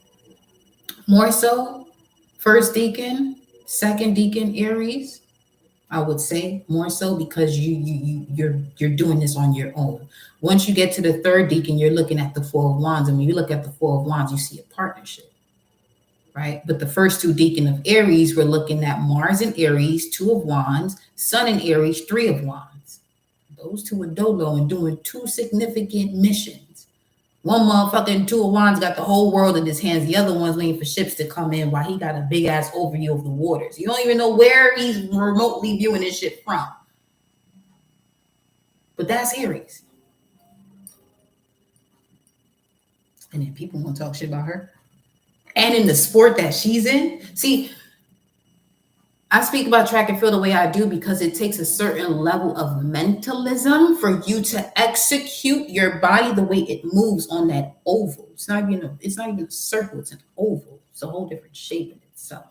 More so, first deacon, second deacon, Aries, I would say more so because you're doing this on your own. Once you get to the third deacon, you're looking at the Four of Wands, and when you look at the Four of Wands, you see a partnership, right? But the first two deacon of Aries, we're looking at Mars in Aries, Two of Wands, Sun in Aries, Three of Wands. Those two are dolo and doing two significant missions. One motherfucking Two of Wands got the whole world in his hands. The other one's waiting for ships to come in while he got a big ass overview of the waters. You don't even know where he's remotely viewing this shit from. But that's Aries. And then people want to talk shit about her. And in the sport that she's in. See, I speak about track and field the way I do because it takes a certain level of mentalism for you to execute your body the way it moves on that oval. It's not even a circle, it's an oval. It's a whole different shape in itself.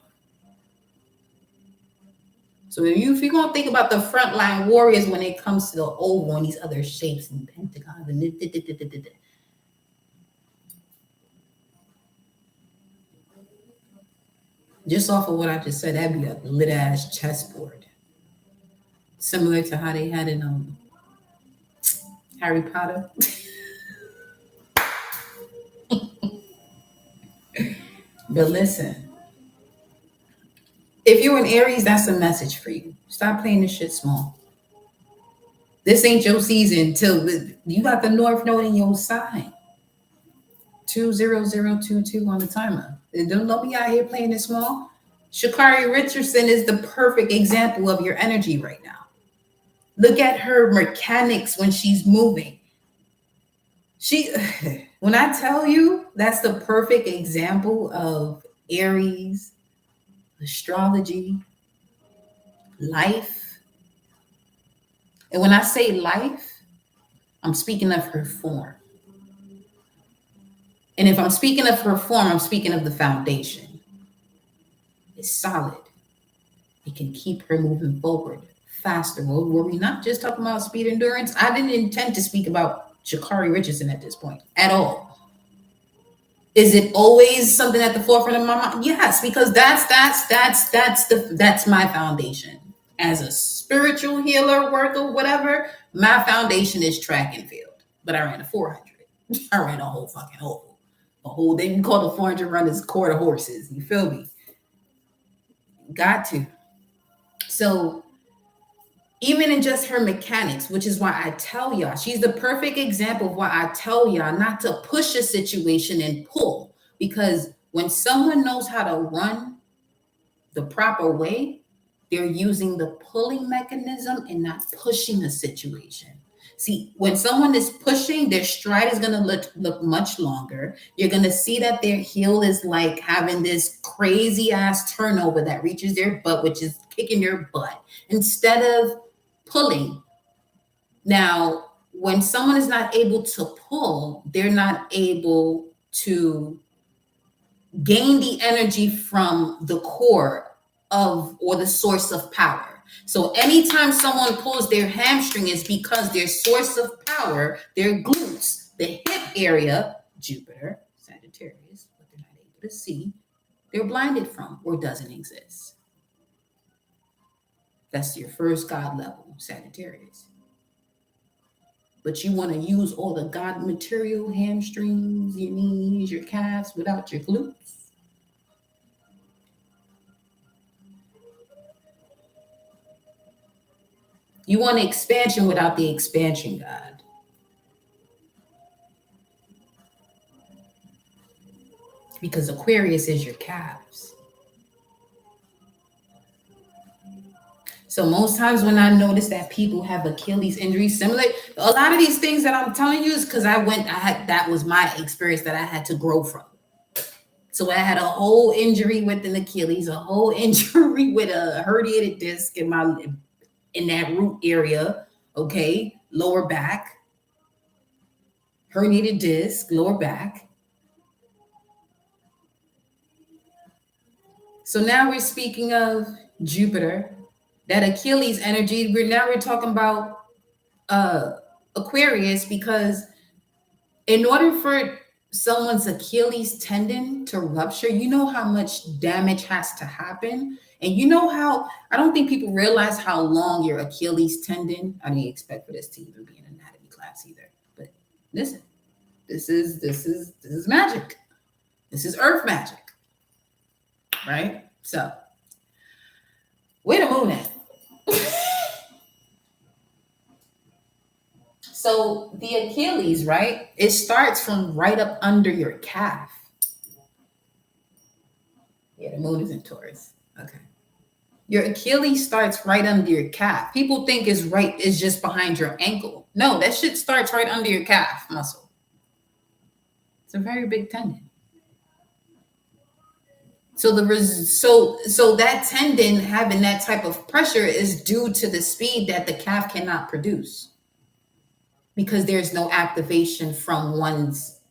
So if you're going to think about the frontline warriors when it comes to the oval and these other shapes and pentagons and just off of what I just said, that'd be a lit ass chessboard. Similar to how they had in Harry Potter. But listen, if you're an Aries, that's a message for you. Stop playing this shit small. This ain't your season till you got the North Node in your sign. 20022 on the timer. Don't be out here playing it small. Sha'Carri Richardson is the perfect example of your energy right now. Look at her mechanics when she's moving. She, when I tell you, that's the perfect example of Aries, astrology, life. And when I say life, I'm speaking of her form. And if I'm speaking of her form, I'm speaking of the foundation. It's solid. It can keep her moving forward faster. Well, were we not just talking about speed endurance? I didn't intend to speak about Sha'Carri Richardson at this point at all. Is it always something at the forefront of my mind? Yes, because that's my foundation. As a spiritual healer, worker, whatever, my foundation is track and field. But I ran a 400. I ran a whole fucking whole. A whole, they can call the 400 runners quarter horses. You feel me? Got to. So even in just her mechanics, which is why I tell y'all, she's the perfect example of why I tell y'all not to push a situation and pull. Because when someone knows how to run the proper way, they're using the pulling mechanism and not pushing a situation. See, when someone is pushing, their stride is going to look much longer. You're going to see that their heel is like having this crazy ass turnover that reaches their butt, which is kicking their butt, instead of pulling. Now, when someone is not able to pull, they're not able to gain the energy from the core of or the source of power. So anytime someone pulls their hamstring is because their source of power, their glutes, the hip area, Jupiter, Sagittarius, what they're not able to see, they're blinded from or doesn't exist. That's your first God level, Sagittarius. But you want to use all the God material, hamstrings, your knees, your calves, without your glutes. You want expansion without the expansion God. Because Aquarius is your calves. So most times when I notice that people have Achilles injuries, similar, a lot of these things that I'm telling you is because that was my experience that I had to grow from. So I had a whole injury with an Achilles, a whole injury with a herniated disc in that root area, okay, lower back, herniated disc, lower back. So now we're speaking of Jupiter, that Achilles energy. We're talking about Aquarius, because in order for someone's Achilles tendon to rupture, you know how much damage has to happen. And you know how, I don't think people realize how long your Achilles tendon, I didn't expect for this to even be an anatomy class either. But listen, this is magic. This is earth magic. Right? So, where the moon at? So the Achilles, right? It starts from right up under your calf. Yeah, the moon is in Taurus. Okay. Your Achilles starts right under your calf. People think it's just behind your ankle. No, that shit starts right under your calf muscle. It's a very big tendon. So so that tendon having that type of pressure is due to the speed that the calf cannot produce, because there's no activation from one's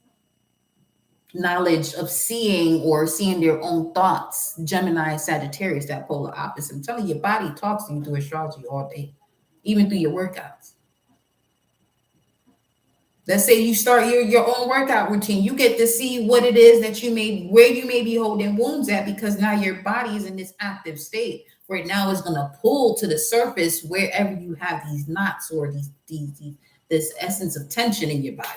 knowledge of seeing or seeing their own thoughts. Gemini, Sagittarius, that polar opposite. I'm telling you, your body talks to you through astrology all day, even through your workouts. Let's say you start your own workout routine. You get to see what it is that where you may be holding wounds at, because now your body is in this active state where now it's going to pull to the surface wherever you have these knots or this essence of tension in your body.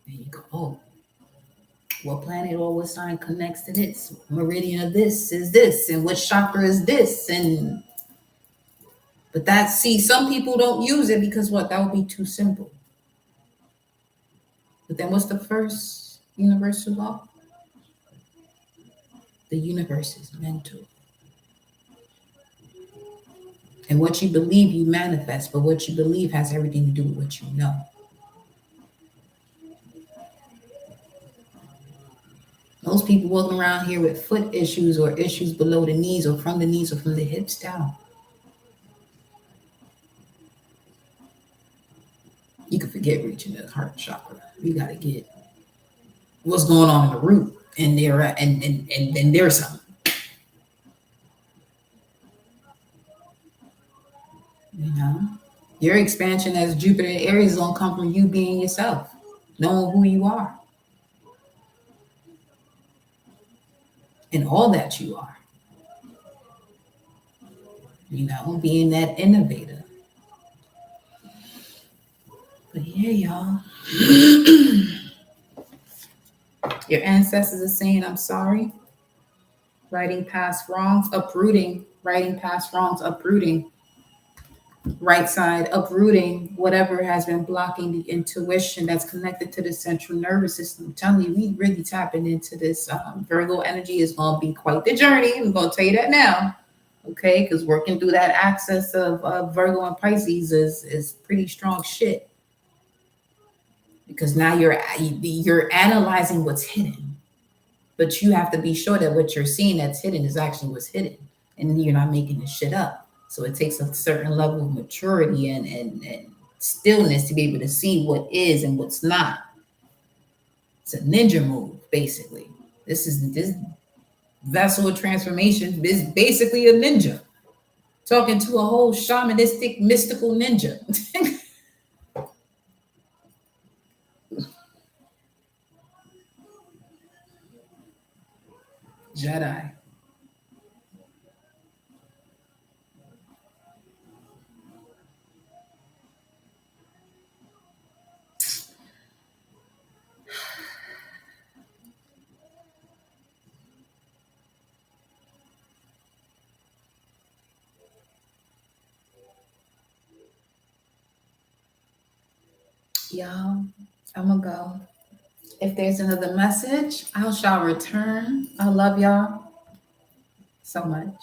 And you go, oh, what planet or what sign connects to this? Meridian of this is this, and what chakra is this? But some people don't use it because that would be too simple. But then what's the first universal law? The universe is mental. And what you believe, you manifest. But what you believe has everything to do with what you know. Most people walking around here with foot issues or issues below the knees or from the hips down. You can forget reaching the heart chakra. You got to get what's going on in the root, and there and then there's something. You know, your expansion as Jupiter and Aries is gonna come from you being yourself, knowing who you are, and all that you are. You know, being that innovator. But yeah, y'all. Your ancestors are saying, I'm sorry. Writing past wrongs, uprooting, writing past wrongs, uprooting, right side, uprooting whatever has been blocking the intuition that's connected to the central nervous system. I'm telling you, we really tapping into this. Virgo energy is going to be quite the journey. I'm going to tell you that now. Okay, because working through that axis of Virgo and Pisces is pretty strong shit. Because now you're analyzing what's hidden, but you have to be sure that what you're seeing that's hidden is actually what's hidden, and you're not making this shit up. So it takes a certain level of maturity and stillness to be able to see what is and what's not. It's a ninja move, basically. This vessel of transformation is basically a ninja talking to a whole shamanistic, mystical ninja. Jedi. Y'all, I'm gonna go. If there's another message, I shall return. I love y'all so much.